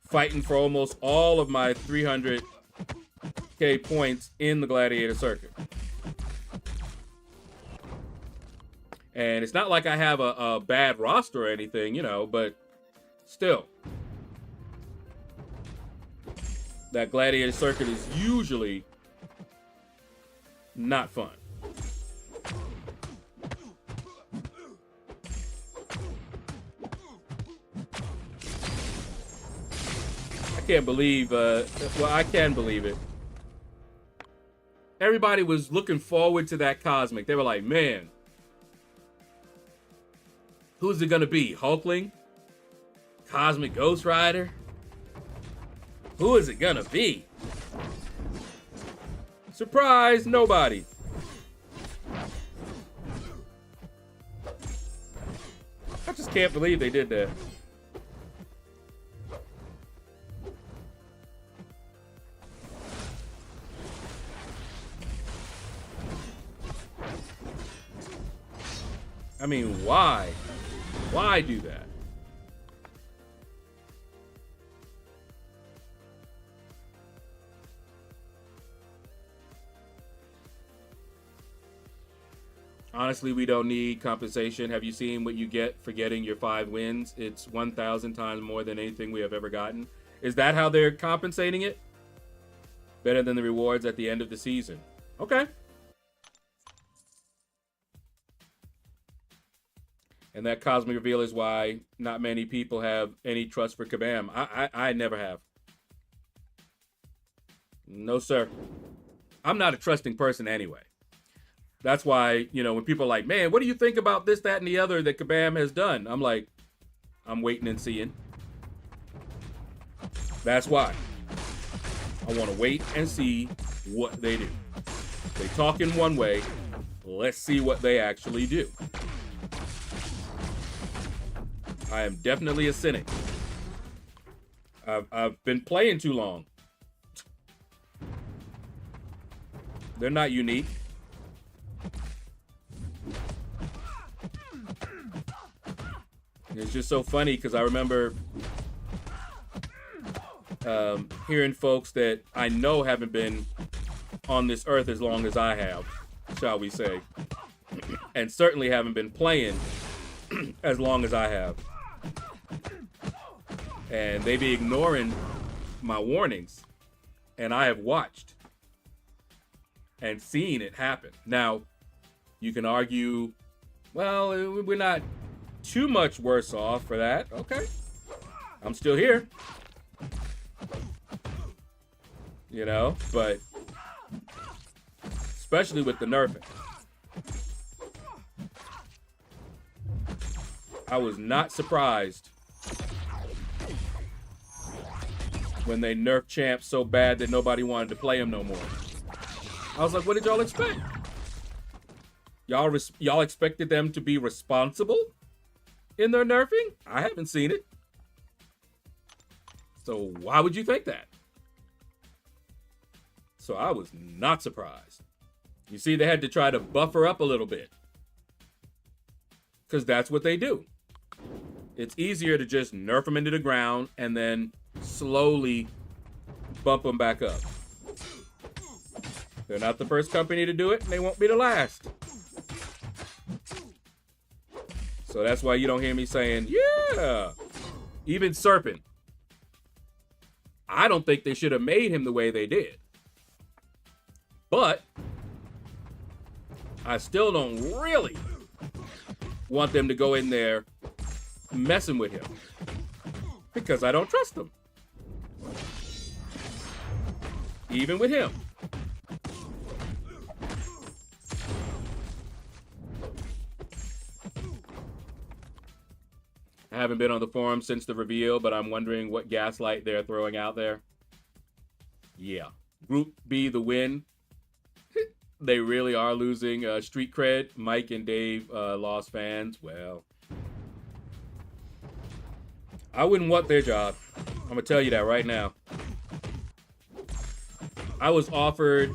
Fighting for almost all of my 300k points in the gladiator circuit. And it's not like I have a bad roster or anything, you know, but still, that gladiator circuit is usually not fun. I can't believe, well, I can believe it. Everybody was looking forward to that Cosmic. They were like, man, who's it gonna be? Hulkling? Cosmic Ghost Rider? Who is it gonna be? Surprise, nobody. I just can't believe they did that. I mean, why? Why do that? Honestly, we don't need compensation. Have you seen what you get for getting your 5 wins? It's 1,000 times more than anything we have ever gotten. Is that how they're compensating it? Better than the rewards at the end of the season. Okay. And that cosmic reveal is why not many people have any trust for Kabam. I never have. No, sir. I'm not a trusting person anyway. That's why, you know, when people are like, man, what do you think about this, that, and the other that Kabam has done? I'm like, I'm waiting and seeing. That's why. I want to wait and see what they do. They talk in one way. Let's see what they actually do. I am definitely a cynic. I've been playing too long. They're not unique. It's just so funny because I remember hearing folks that I know haven't been on this earth as long as I have, shall we say, and certainly haven't been playing as long as I have. And they be ignoring my warnings, and I have watched and seen it happen. Now, you can argue, well, we're not too much worse off for that. Okay. I'm still here. You know, but especially with the nerfing. I was not surprised when they nerfed champs so bad that nobody wanted to play him no more. I was like, what did y'all expect? Y'all expected them to be responsible in their nerfing? I haven't seen it. So why would you think that? So I was not surprised. You see, they had to try to buffer up a little bit. Because that's what they do. It's easier to just nerf them into the ground and then slowly bump them back up. They're not the first company to do it, and they won't be the last. So that's why you don't hear me saying, yeah. Even Serpent. I don't think they should have made him the way they did. But I still don't really want them to go in there messing with him. Because I don't trust them. Even with him. I haven't been on the forum since the reveal, but I'm wondering what gaslight they're throwing out there. Yeah. Group B, the win. They really are losing street cred. Mike and Dave lost fans. Well, I wouldn't want their job. I'm going to tell you that right now. I was offered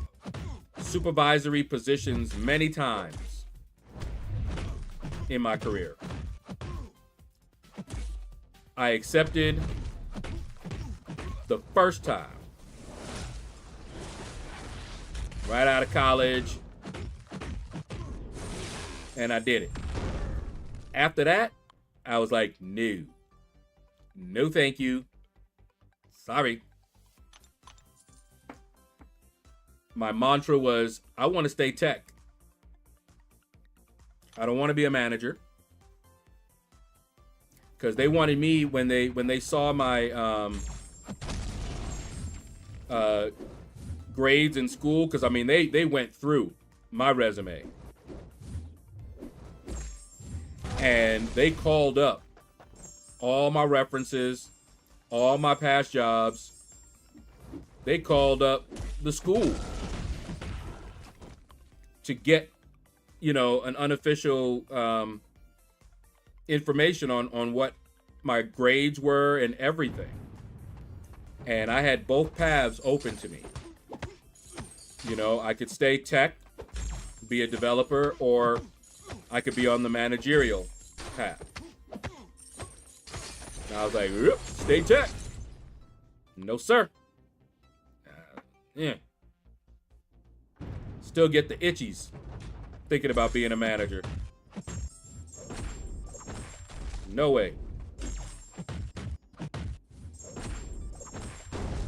supervisory positions many times in my career. I accepted the first time. Right out of college. And I did it. After that, I was like, no. No, thank you. Sorry. My mantra was, I want to stay tech. I don't want to be a manager. Because they wanted me when they saw my grades in school. Because, I mean, they went through my resume. And they called up all my references, all my past jobs. They called up the school to get, you know, an unofficial information on what my grades were and everything. And I had both paths open to me. You know, I could stay tech, be a developer, or I could be on the managerial path. I was like, stay checked. No, sir. Yeah. Still get the itchies thinking about being a manager. No way.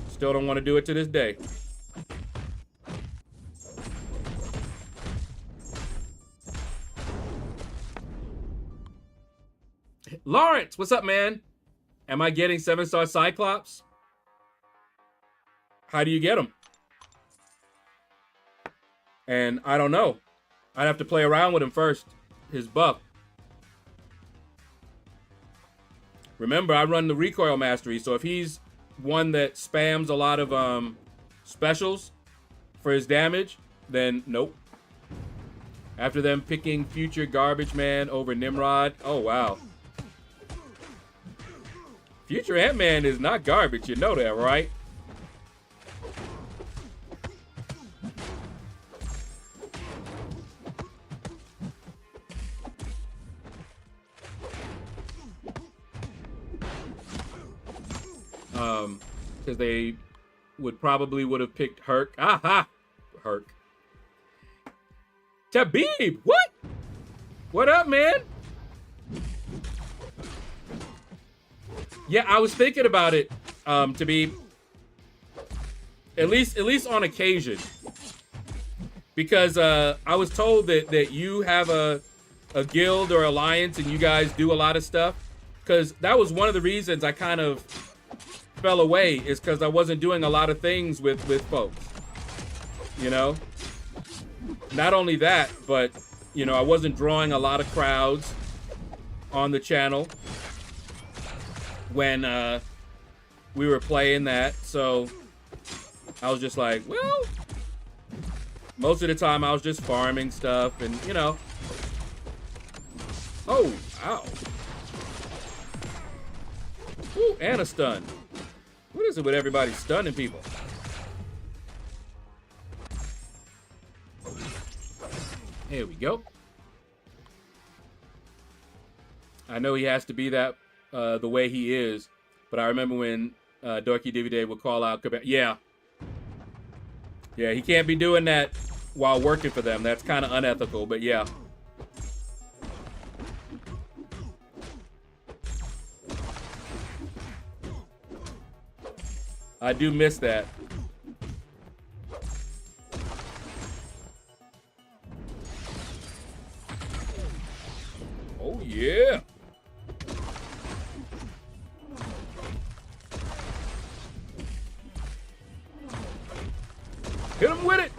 Still don't want to do it to this day. Lawrence, what's up, man? Am I getting 7-star Cyclops? How do you get them? And I don't know. I'd have to play around with him first. His buff. Remember, I run the recoil mastery, so if he's one that spams a lot of specials for his damage, then nope. After them picking future Garbage Man over Nimrod. Oh, wow. Future Ant-Man is not garbage, you know that, right? Because they would have picked Herc. Aha! Herc. Tabib, what? What up, man? Yeah, I was thinking about it, to be at least on occasion, because I was told that you have a guild or alliance and you guys do a lot of stuff. Because that was one of the reasons I kind of fell away, is because I wasn't doing a lot of things with folks. You know, not only that, but you know, I wasn't drawing a lot of crowds on the channel when we were playing that. So I was just like, well, most of the time I was just farming stuff and, you know. Oh, ow. Ooh, and a stun. What is it with everybody stunning people? Here we go. I know he has to be that the way he is, but I remember when Dorky DVD would call out, yeah, he can't be doing that while working for them. That's kind of unethical, but yeah. I do miss that. Oh, yeah. Hit him with it.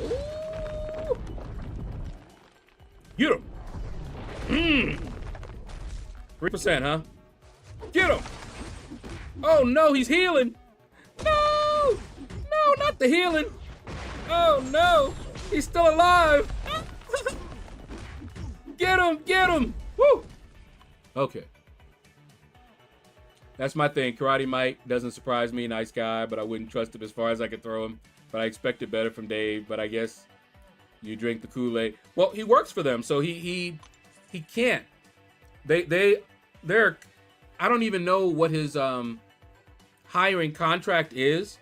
Ooh. Get him. 3%, huh? Get him. Oh, no, he's healing. No. No, not the healing. Oh, no. He's still alive. Get him. Get him. Woo. Okay. That's my thing. Karate Mike doesn't surprise me. Nice guy, but I wouldn't trust him as far as I could throw him. But I expected better from Dave. But I guess you drink the Kool-Aid. Well, he works for them, so he can't. They're. I don't even know what his hiring contract is,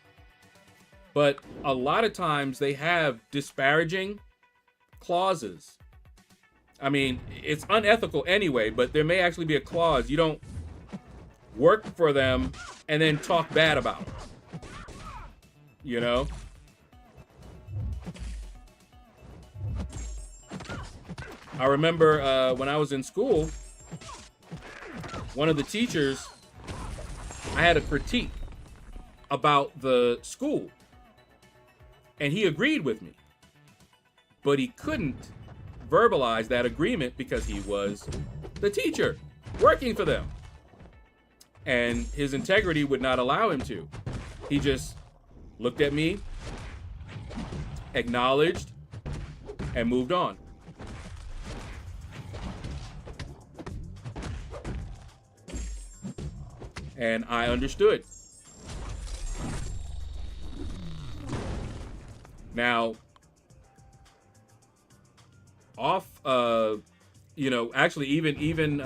but a lot of times they have disparaging clauses. I mean, it's unethical anyway, but there may actually be a clause. You don't work for them and then talk bad about them. You know? I remember when I was in school, one of the teachers, I had a critique about the school, and he agreed with me, but he couldn't verbalize that agreement because he was the teacher working for them, and his integrity would not allow him to. He just looked at me, acknowledged, and moved on. And I understood. Now, off you know, actually even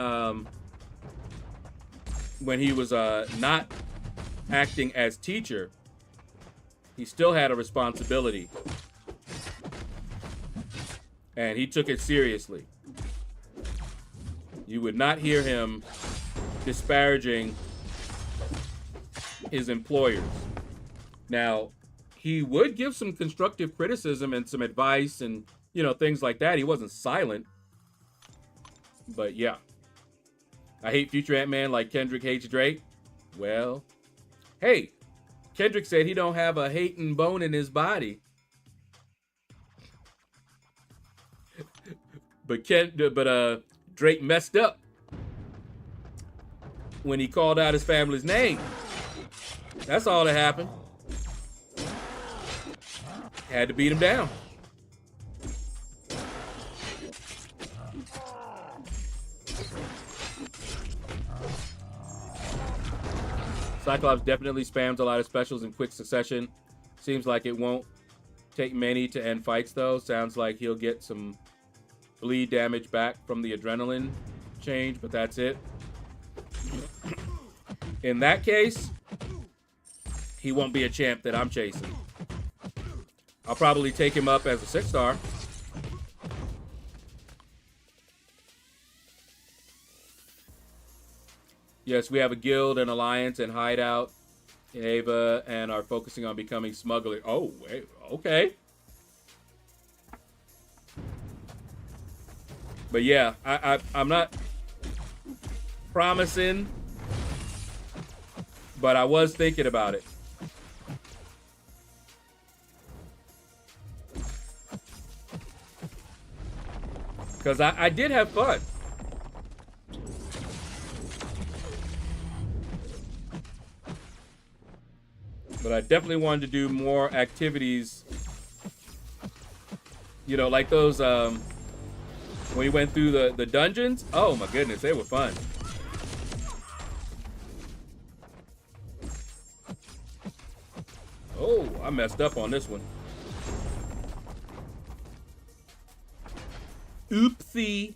when he was not acting as teacher, he still had a responsibility. And he took it seriously. You would not hear him disparaging his employers. Now, he would give some constructive criticism and some advice and, you know, things like that. He wasn't silent. But yeah. I hate future Ant-Man like Kendrick hates Drake. Well, hey, Kendrick said he don't have a hating bone in his body. But Drake messed up when he called out his family's name. That's all that happened. Had to beat him down. Cyclops definitely spams a lot of specials in quick succession. Seems like it won't take many to end fights, though. Sounds like he'll get some bleed damage back from the adrenaline change, but that's it. In that case, he won't be a champ that I'm chasing. I'll probably take him up as a 6-star. Yes, we have a guild, an alliance, and hideout in Ava, and are focusing on becoming smuggler. Oh, wait, okay. But yeah, I'm not promising, but I was thinking about it. Because I did have fun. But I definitely wanted to do more activities. You know, like those, when we went through the dungeons. Oh my goodness, they were fun. Oh, I messed up on this one. Oopsie.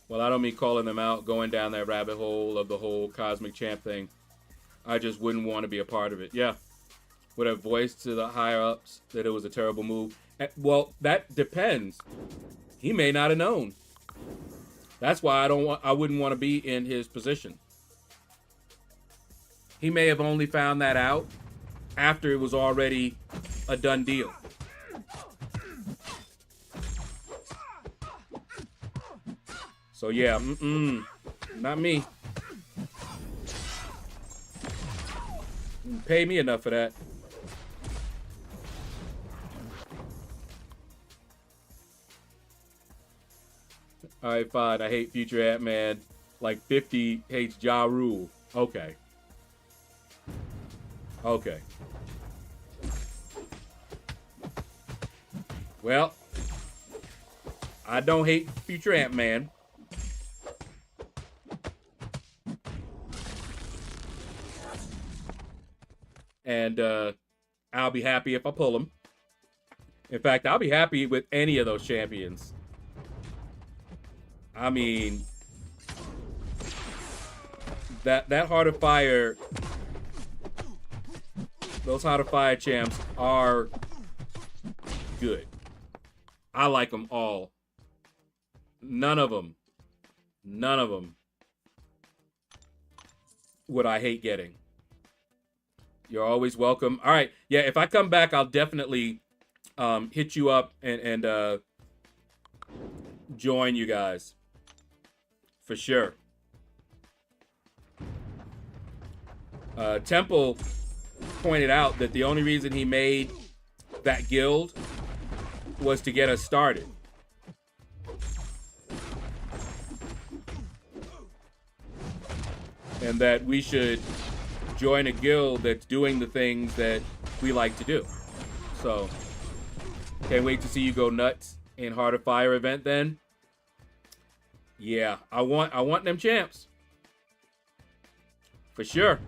Well, I don't mean calling them out, going down that rabbit hole of the whole Cosmic Champ thing. I just wouldn't want to be a part of it. Yeah. Would have voiced to the higher-ups that it was a terrible move. Well, that depends. He may not have known. That's why I wouldn't want to be in his position. He may have only found that out after it was already a done deal. So yeah, not me. Didn't pay me enough for that. All right, fine. I hate future Ant-Man. Like 50 hates Ja Rule. Okay. Okay. Well, I don't hate future Ant-Man. And I'll be happy if I pull him. In fact, I'll be happy with any of those champions. I mean, that Heart of Fire, those Heart of Fire champs are good. I like them all. None of them would I hate getting. You're always welcome. All right. Yeah, if I come back, I'll definitely hit you up and join you guys. For sure. Temple pointed out that the only reason he made that guild was to get us started. And that we should join a guild that's doing the things that we like to do. So, can't wait to see you go nuts in Heart of Fire event then. Yeah, I want them champs. For sure.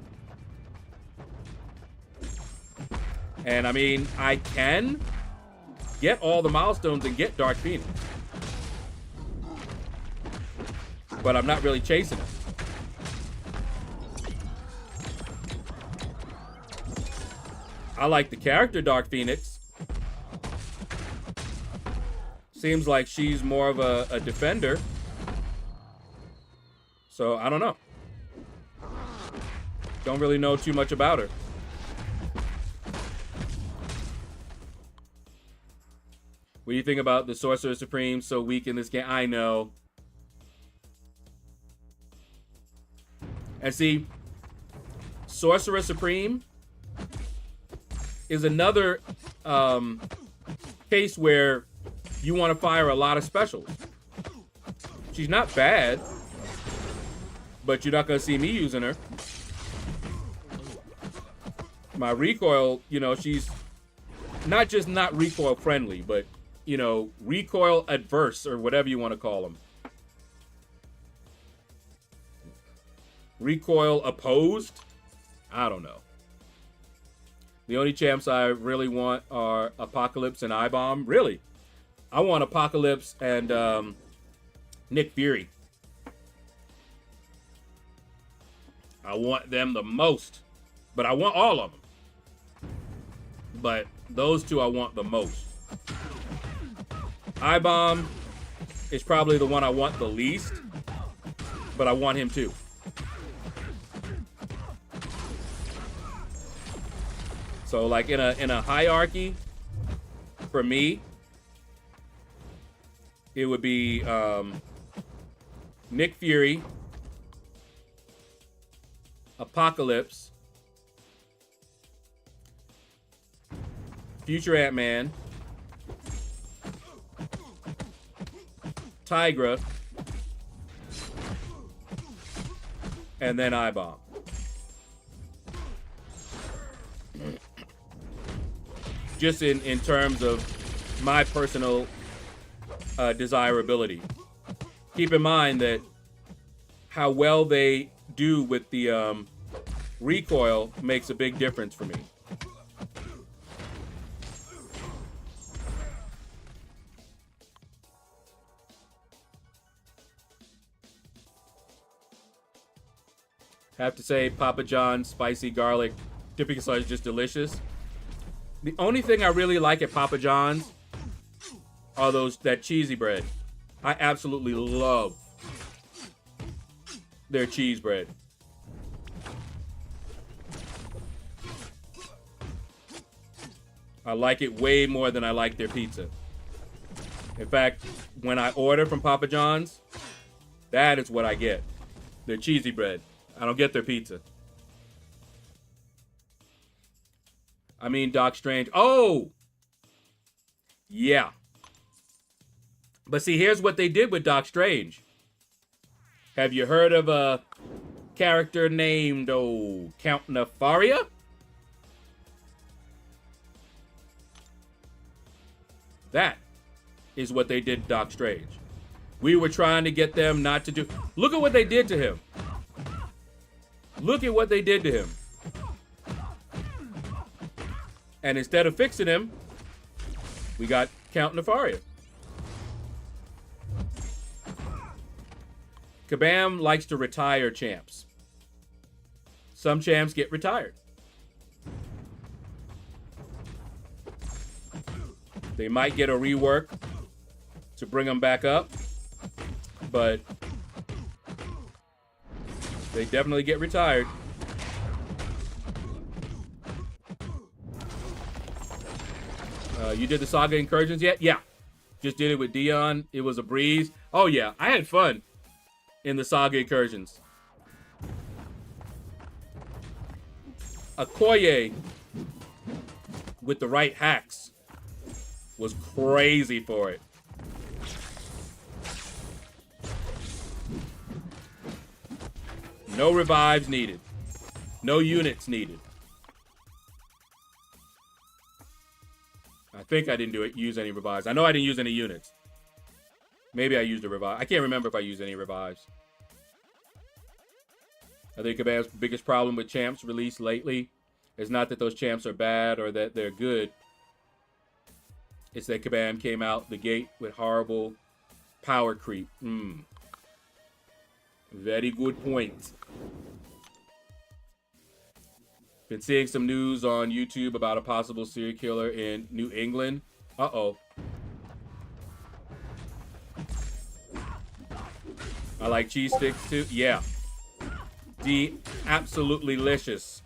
And I mean, I can get all the milestones and get Dark Phoenix. But I'm not really chasing it. I like the character Dark Phoenix. Seems like she's more of a defender. So, I don't know. Don't really know too much about her. What do you think about the Sorcerer Supreme so weak in this game? I know. And see, Sorcerer Supreme is another case where you want to fire a lot of specials. She's not bad, but you're not going to see me using her. My recoil, you know, she's not just not recoil friendly, but, you know, recoil adverse or whatever you want to call them. Recoil opposed? I don't know. The only champs I really want are Apocalypse and I-Bomb. Really? I want Apocalypse and Nick Fury. I want them the most. But I want all of them. But those two I want the most. I-Bomb is probably the one I want the least. But I want him too. So like in a hierarchy, for me, it would be Nick Fury, Apocalypse, Future Ant-Man, Tigra, and then I-Bomb. Just in terms of my personal desirability. Keep in mind that how well they do with the recoil makes a big difference for me. Have to say, Papa John's spicy garlic dipping sauce is just delicious. The only thing I really like at Papa John's are that cheesy bread. I absolutely love their cheese bread. I like it way more than I like their pizza. In fact, when I order from Papa John's, that is what I get. Their cheesy bread. I don't get their pizza. I mean, Doc Strange. Oh! Yeah. But see, here's what they did with Doc Strange. Have you heard of a character named, Count Nefaria? That is what they did to Doc Strange. We were trying to get them not to do... Look at what they did to him. Look at what they did to him. And instead of fixing him, we got Count Nefaria. Kabam likes to retire champs. Some champs get retired. They might get a rework to bring them back up, but they definitely get retired. You did the Saga Incursions yet? Yeah. Just did it with Dion. It was a breeze. Oh, yeah. I had fun in the Saga Incursions. Okoye with the right hacks was crazy for it. No revives needed. No units needed. I think I didn't use any revives. I know I didn't use any units. Maybe I used a revive. I can't remember if I used any revives. I think Kabam's biggest problem with champs released lately is not that those champs are bad or that they're good. It's that Kabam came out the gate with horrible power creep. Very good point. Been seeing some news on YouTube about a possible serial killer in New England. Uh-oh. I like cheese sticks too. Yeah. D, absolutely delicious.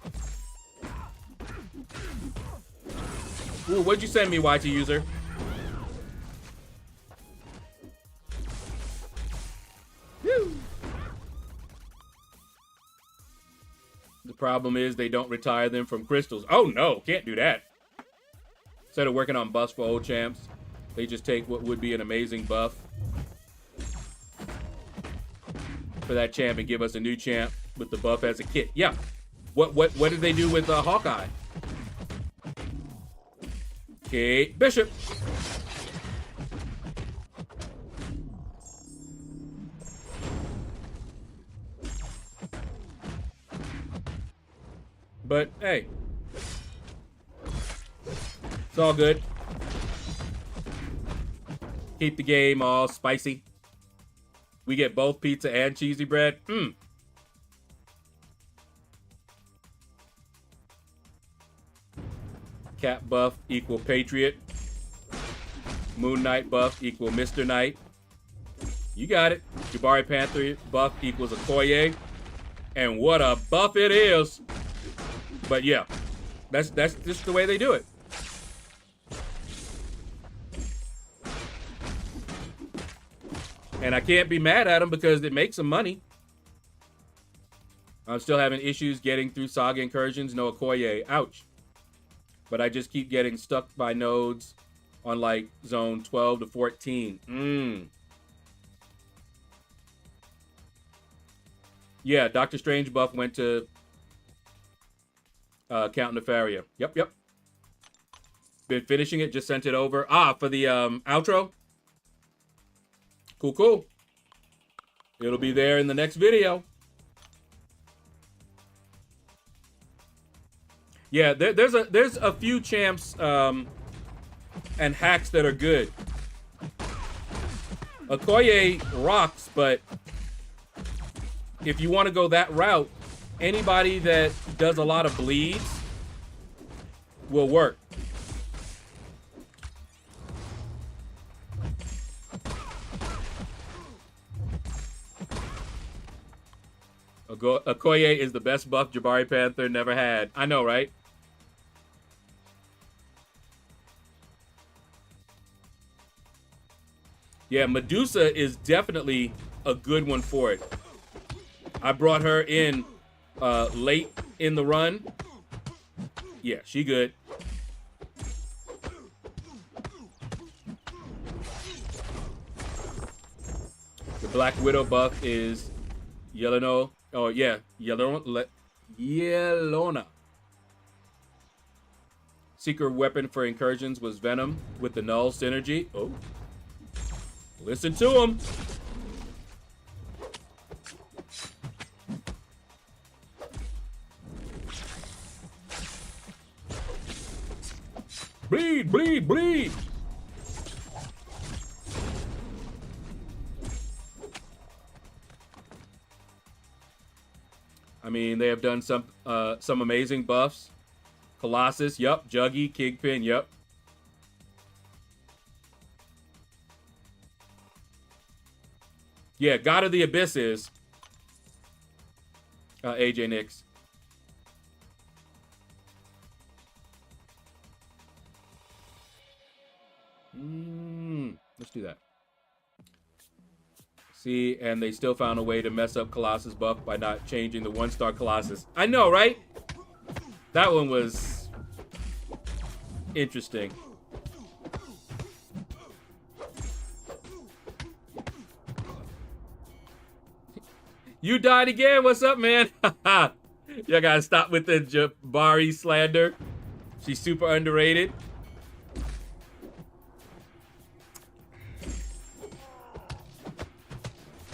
Ooh, what'd you send me, YT user? Woo. The problem is they don't retire them from crystals. Oh no, can't do that. Instead of working on buffs for old champs, they just take what would be an amazing buff for that champ and give us a new champ with the buff as a kit. Yeah. What did they do with Hawkeye? Okay, Bishop. But hey, it's all good. Keep the game all spicy. We get both pizza and cheesy bread. Cap buff equal Patriot. Moon Knight buff equal Mr. Knight. You got it. Jabari Panther buff equals Okoye. And what a buff it is. But yeah, that's just the way they do it. And I can't be mad at them because it makes them money. I'm still having issues getting through Saga Incursions. No Okoye. Ouch. But I just keep getting stuck by nodes on like zone 12 to 14. Yeah, Doctor Strange buff went to Count Nefaria. Yep. Been finishing it, just sent it over. For the outro. Cool. It'll be there in the next video. Yeah, there's a few champs and hacks that are good. Okoye rocks, but if you want to go that route, anybody that does a lot of bleeds will work. Okoye is the best buff Jabari Panther never had. I know, right? Yeah, Medusa is definitely a good one for it. I brought her in late in the run. Yeah, she good. The Black Widow buff is Yelena. Oh, yeah. Yelena. Secret weapon for incursions was Venom with the Null synergy. Oh. Listen to him. Bleed. I mean, they have done some amazing buffs. Colossus, yup. Juggy, Kingpin, yup. Yeah, God of the Abyss is AJ Nix. Let's do that. See, and they still found a way to mess up Colossus buff by not changing the 1-star Colossus. I know, right? That one was interesting. You died again. What's up, man? Y'all gotta stop with the Jabari slander. She's super underrated.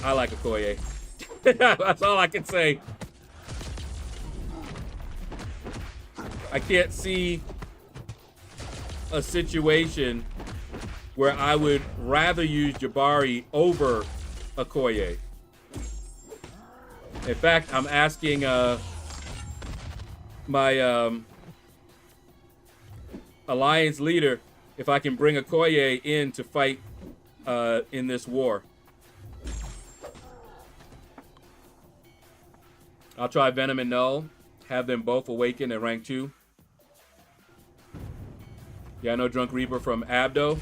I like Okoye. That's all I can say. I can't see a situation where I would rather use Jabari over Okoye. In fact, I'm asking my alliance leader if I can bring Okoye in to fight in this war. I'll try Venom and Null. Have them both awaken at rank 2. Yeah, I know Drunk Reaper from Abdo.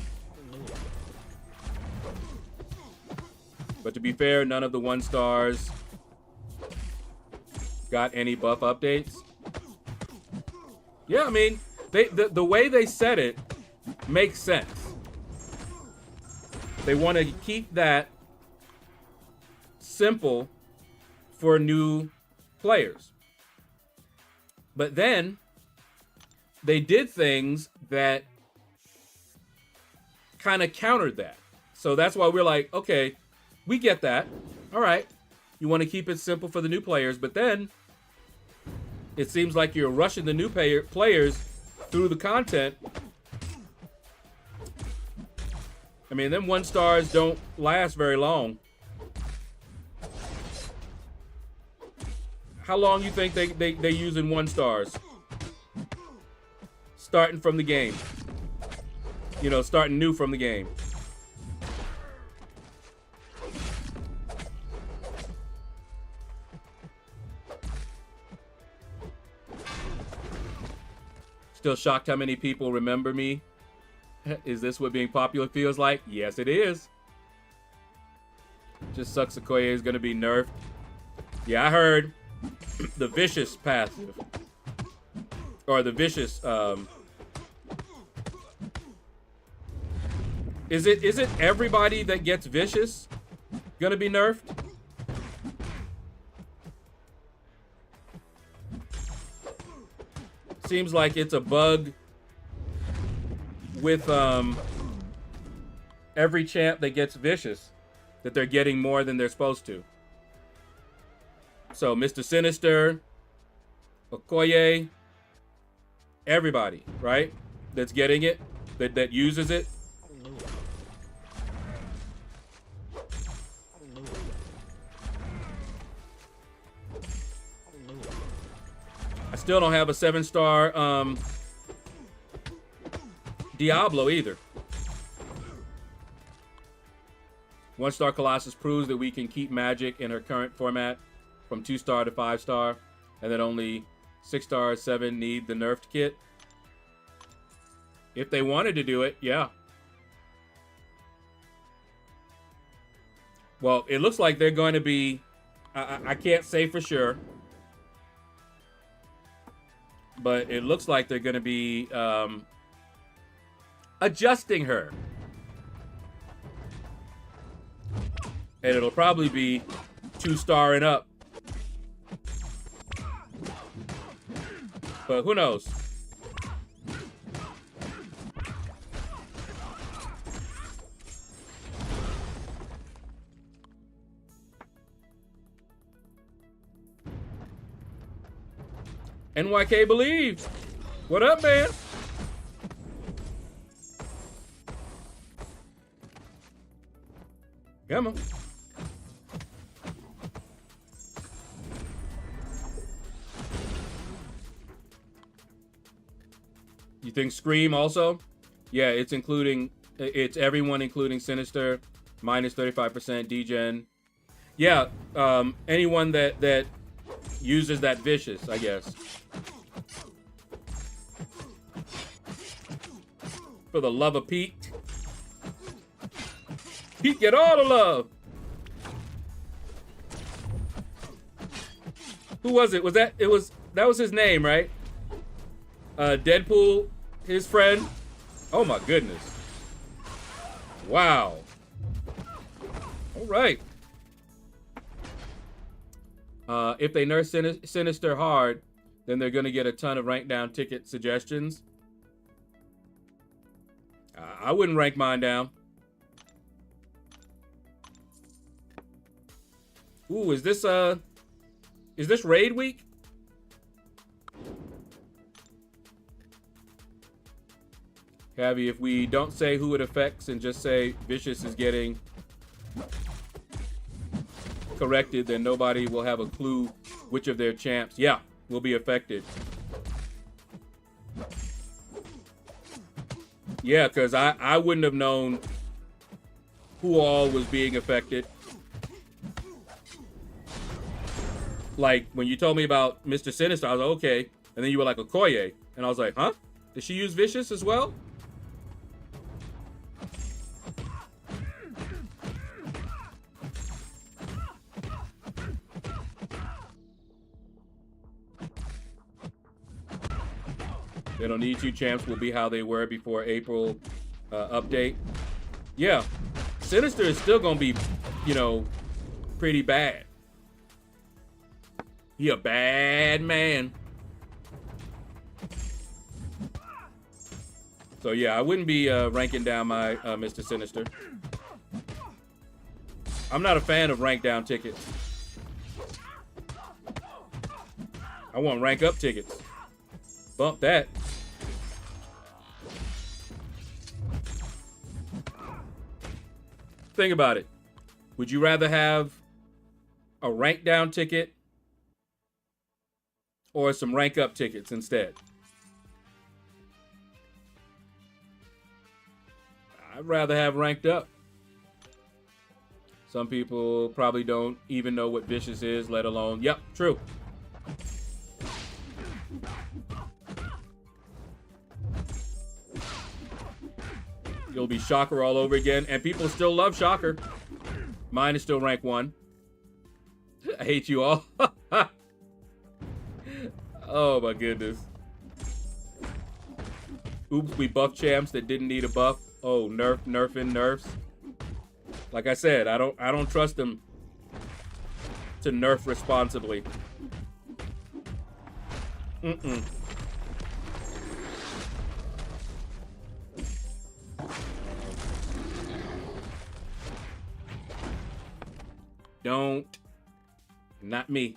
But to be fair, none of the 1-stars got any buff updates. Yeah, I mean, the way they said it makes sense. They want to keep that simple for new players. But then they did things that kind of countered that. So that's why we're like, okay, we get that. All right. You want to keep it simple for the new players, but then it seems like you're rushing the new players through the content. I mean, them 1-stars don't last very long. How long you think they using 1-stars? Starting from the game. You know, starting new from the game. Still shocked how many people remember me. Is this what being popular feels like? Yes, it is. Just sucks Okoye is going to be nerfed. Yeah, I heard the vicious passive. Or the vicious... Is it everybody that gets vicious going to be nerfed? Seems like it's a bug with every champ that gets vicious, that they're getting more than they're supposed to. So Mr. Sinister, Okoye, everybody, right? That's getting it, that uses it. I still don't have a 7-star Diablo either. 1-star Colossus proves that we can keep Magic in her current format from 2-star to 5-star, and that only 6-star, 7 need the nerfed kit. If they wanted to do it, yeah. Well, it looks like they're going to be, I can't say for sure, but it looks like they're going to be adjusting her. And it'll probably be 2-star and up. But who knows? NYK believes. What up, man? Come on. You think Scream also? Yeah, it's everyone including Sinister, minus 35% degen. Yeah, anyone that uses that vicious, I guess. For the love of Pete. Pete, get all the love. Who was it? That was his name, right? Deadpool, his friend. Oh my goodness. Wow. All right. If they nerf Sinister hard, then they're going to get a ton of rank down ticket suggestions. I wouldn't rank mine down. Ooh, is this raid week? Abby, if we don't say who it affects and just say Vicious is getting corrected, then nobody will have a clue which of their champs, yeah, will be affected. Yeah, because I wouldn't have known who all was being affected. Like, when you told me about Mr. Sinister, I was like, okay. And then you were like, Okoye. And I was like, huh? Did she use Vicious as well? They don't need 2 champs will be how they were before April update. Yeah, Sinister is still gonna be, you know, pretty bad. He a bad man. So yeah, I wouldn't be ranking down my Mr. Sinister. I'm not a fan of rank down tickets. I want rank up tickets. Bump that. Think about it. Would you rather have a rank down ticket or some rank up tickets instead? I'd rather have ranked up. Some people probably don't even know what Vicious is, let alone, yep, true. You'll be Shocker all over again, and people still love Shocker. Mine is still rank 1. I hate you all. Oh my goodness. Oops, we buff champs that didn't need a buff. Oh, nerfing nerfs. Like I said, I don't trust them to nerf responsibly. Mm-mm. Don't. Not me.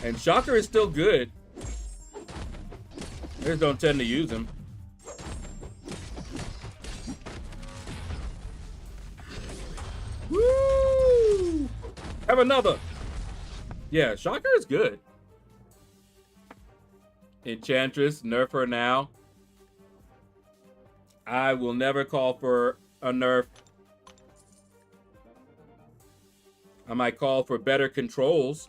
And Shocker is still good. I just don't tend to use him. Woo! Have another. Yeah, Shocker is good. Enchantress, nerf her now. I will never call for a nerf. I might call for better controls.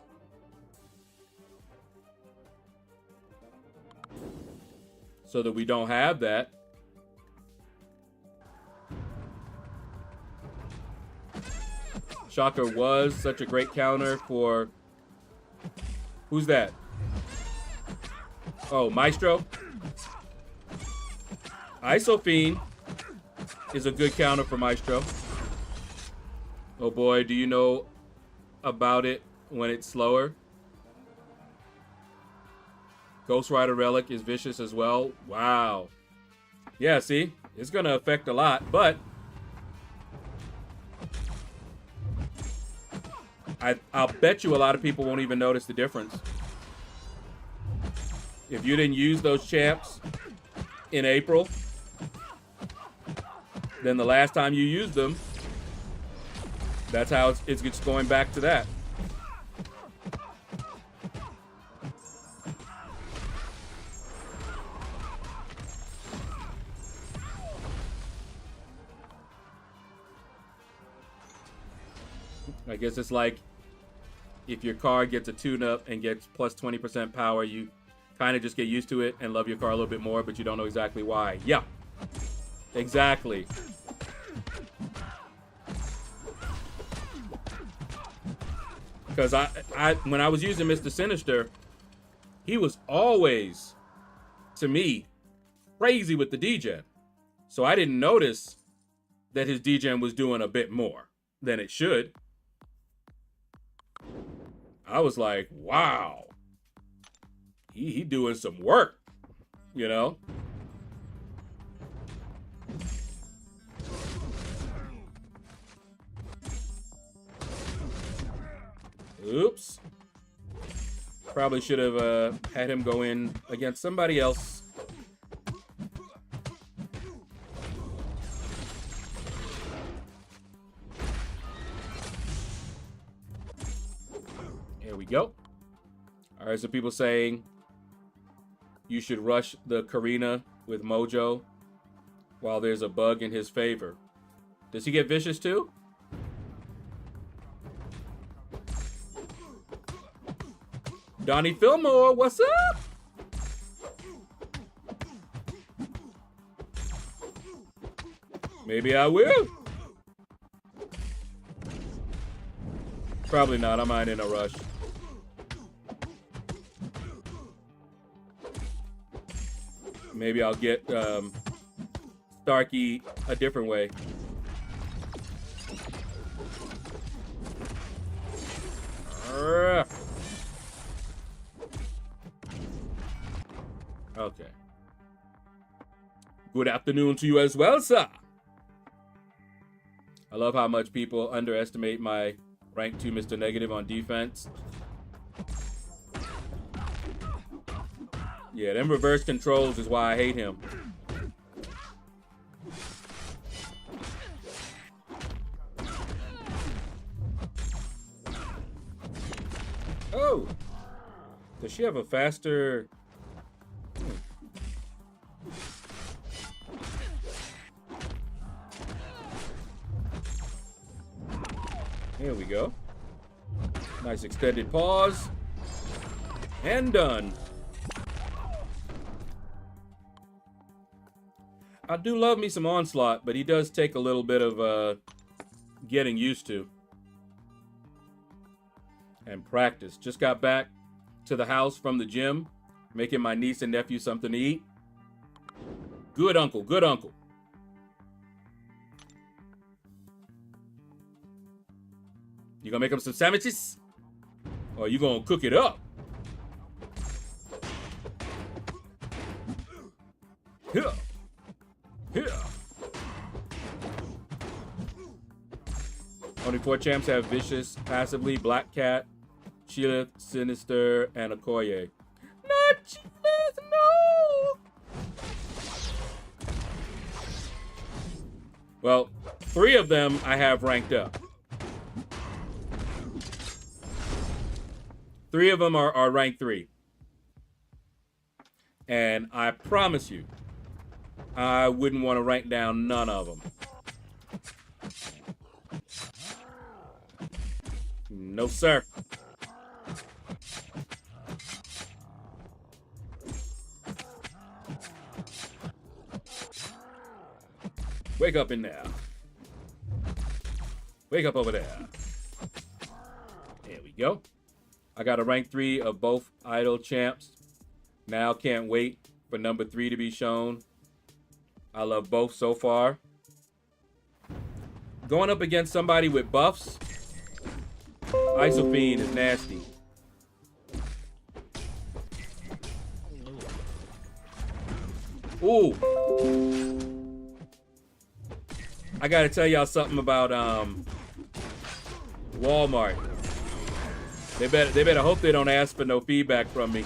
So that we don't have that. Shocker was such a great counter for... Who's that? Oh, Maestro? Isofiend is a good counter for Maestro. Oh boy, do you know about it when it's slower? Ghost Rider Relic is vicious as well. Wow. Yeah, see? It's going to affect a lot, but I'll bet you a lot of people won't even notice the difference. If you didn't use those champs in April, then the last time you used them, that's how it's going back to that. I guess it's like if your car gets a tune-up and gets plus 20% power, you kind of just get used to it and love your car a little bit more, but you don't know exactly why. Yeah, exactly. Because when I was using Mr. Sinister, he was always, to me, crazy with the degen. So I didn't notice that his degen was doing a bit more than it should. I was like, wow, he doing some work, you know? Oops. Probably should have had him go in against somebody else. Here we go. All right, so people saying you should rush the Karina with Mojo while there's a bug in his favor. Does he get vicious too? Donnie Fillmore, what's up? Maybe I will. Probably not. I'm not in a rush. Maybe I'll get Starkey a different way. Okay. Good afternoon to you as well, sir. I love how much people underestimate my rank 2 Mr. Negative on defense. Yeah, them reverse controls is why I hate him. Oh! Does she have a faster... Here we go. Nice extended pause. And done. I do love me some Onslaught, but he does take a little bit of getting used to. And practice. Just got back to the house from the gym, making my niece and nephew something to eat. Good uncle, good uncle. You gonna make them some sandwiches? Or you gonna cook it up? Here. Here. Only 4 champs have Vicious passively. Black Cat, Sheila, Sinister, and Okoye. Not Sheila's, no! Well, 3 of them I have ranked up. 3 of them are rank 3. And I promise you, I wouldn't want to rank down none of them. No, sir. Wake up in there. Wake up over there. There we go. I got a rank 3 of both idol champs. Now can't wait for number 3 to be shown. I love both so far. Going up against somebody with buffs, Isophene is nasty. Ooh. I gotta tell y'all something about Walmart. They better hope they don't ask for no feedback from me.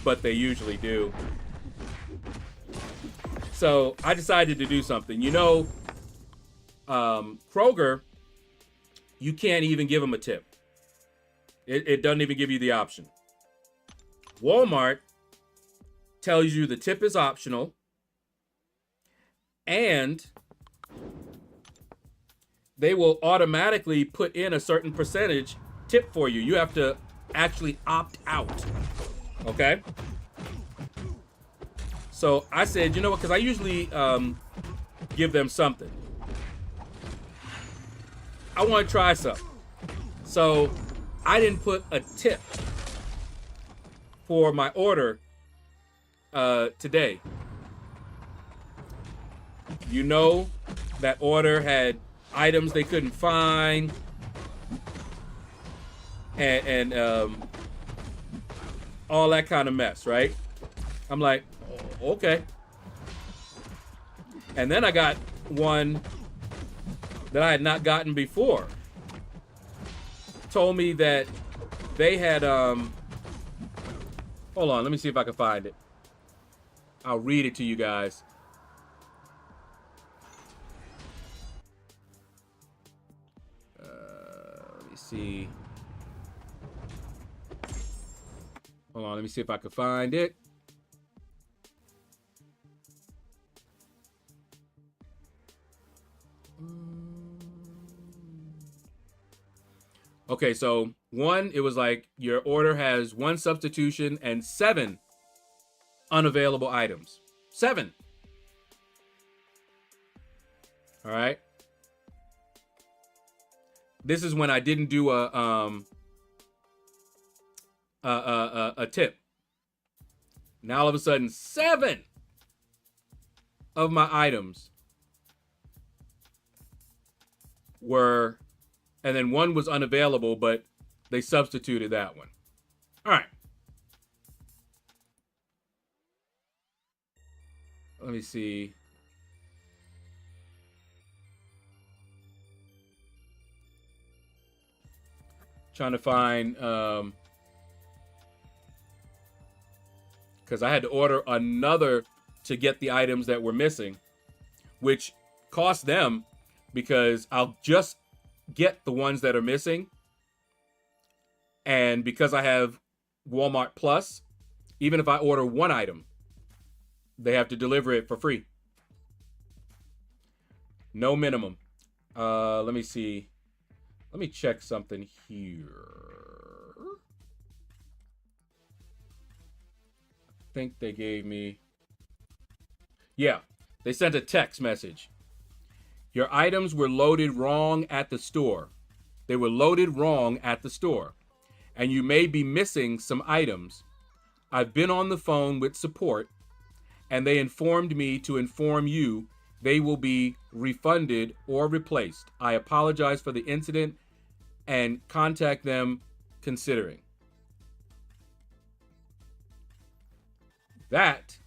But they usually do. So I decided to do something. You know, Kroger, you can't even give them a tip. It doesn't even give you the option. Walmart tells you the tip is optional. And they will automatically put in a certain percentage tip for you. You have to actually opt out. Okay? So I said, you know what? Because I usually give them something. I want to try something. So I didn't put a tip for my order today. You know, that order had items they couldn't find. And all that kind of mess, right? I'm like, okay. And then I got one that I had not gotten before. Told me that they had Hold on, let me see if I can find it. I'll read it to you guys. Let me see. Hold on, let me see if I can find it. Okay, so one, it was like your order has 1 substitution and 7 unavailable items. 7. All right. This is when I didn't do a tip. Now all of a sudden, 7 of my items were, and then 1 was unavailable, but they substituted that one. All right. Let me see. Trying to find, because I had to order another to get the items that were missing, which cost them, because I'll just get the ones that are missing. And because I have Walmart Plus, even if I order 1 item, they have to deliver it for free. No minimum. Let me see. Let me check something here. I think they gave me... Yeah, they sent a text message. Your items were loaded wrong at the store. They were loaded wrong at the store. And you may be missing some items. I've been on the phone with support, and they informed me to inform you they will be refunded or replaced. I apologize for the incident and contact them considering. That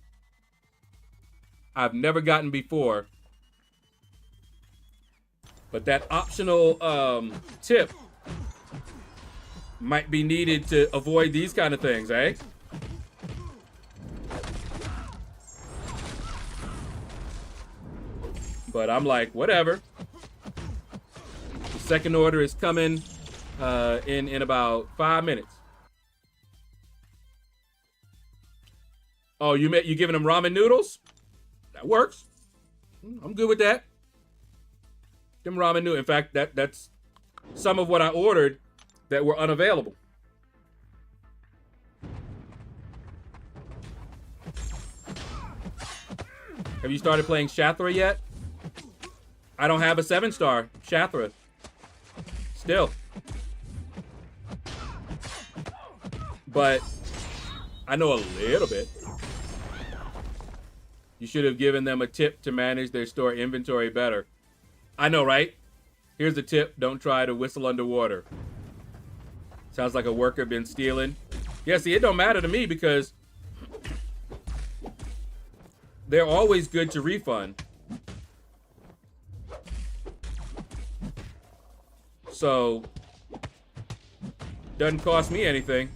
I've never gotten before. But that optional tip might be needed to avoid these kind of things, eh? But I'm like, whatever. The second order is coming in about 5 minutes. Oh, you giving them ramen noodles? That works. I'm good with that. Them ramen noodles. In fact, that's some of what I ordered that were unavailable. Have you started playing Shathra yet? I don't have a 7-star Shathra. Still. But I know a little bit. You should have given them a tip to manage their store inventory better. I know, right? Here's a tip. Don't try to whistle underwater. Sounds like a worker been stealing. Yeah, see, it don't matter to me because they're always good to refund. So, doesn't cost me anything.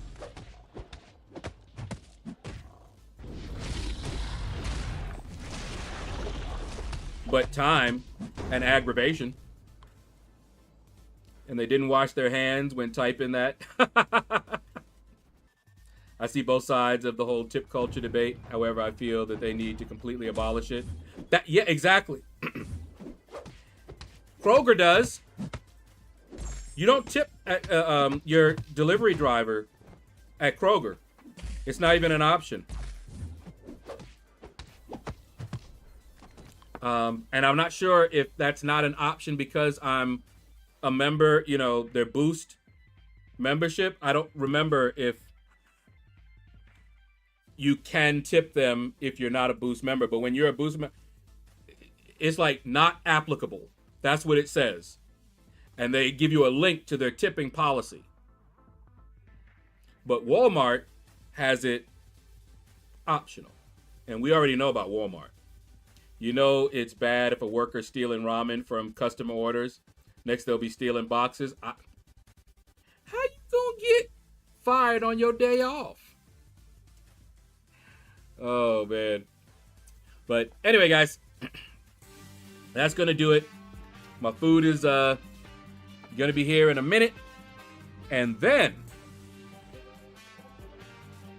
But time and aggravation. And they didn't wash their hands when typing that. I see both sides of the whole tip culture debate. However, I feel that they need to completely abolish it. Yeah, exactly. Kroger does. You don't tip at, your delivery driver at Kroger. It's not even an option. And I'm not sure if that's not an option because I'm a member, you know, their Boost membership. I don't remember if you can tip them if you're not a Boost member. But when you're a Boost member, it's like not applicable. That's what it says. And they give you a link to their tipping policy. But Walmart has it optional. And we already know about Walmart. You know it's bad if a worker's stealing ramen from customer orders. Next, they'll be stealing boxes. How you gonna get fired on your day off? Oh, man. But anyway, guys, that's going to do it. My food is going to be here in a minute. And then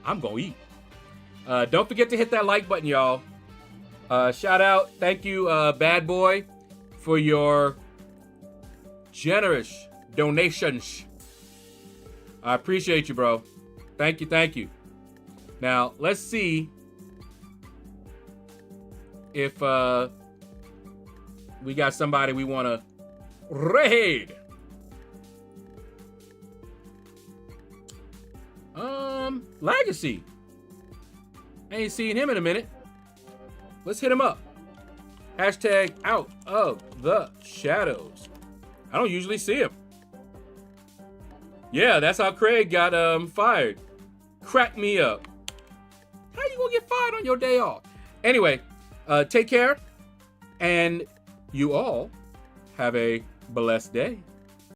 I'm going to eat. Don't forget to hit that like button, y'all. Shout out. Thank you, Bad Boy, for your generous donations. I appreciate you, bro. Thank you, thank you. Now, let's see if we got somebody we want to raid. Legacy. I ain't seen him in a minute. Let's hit him up. Hashtag out of the shadows. I don't usually see him. Yeah, that's how Craig got fired. Crack me up. How you gonna get fired on your day off? Anyway, take care, and you all have a blessed day.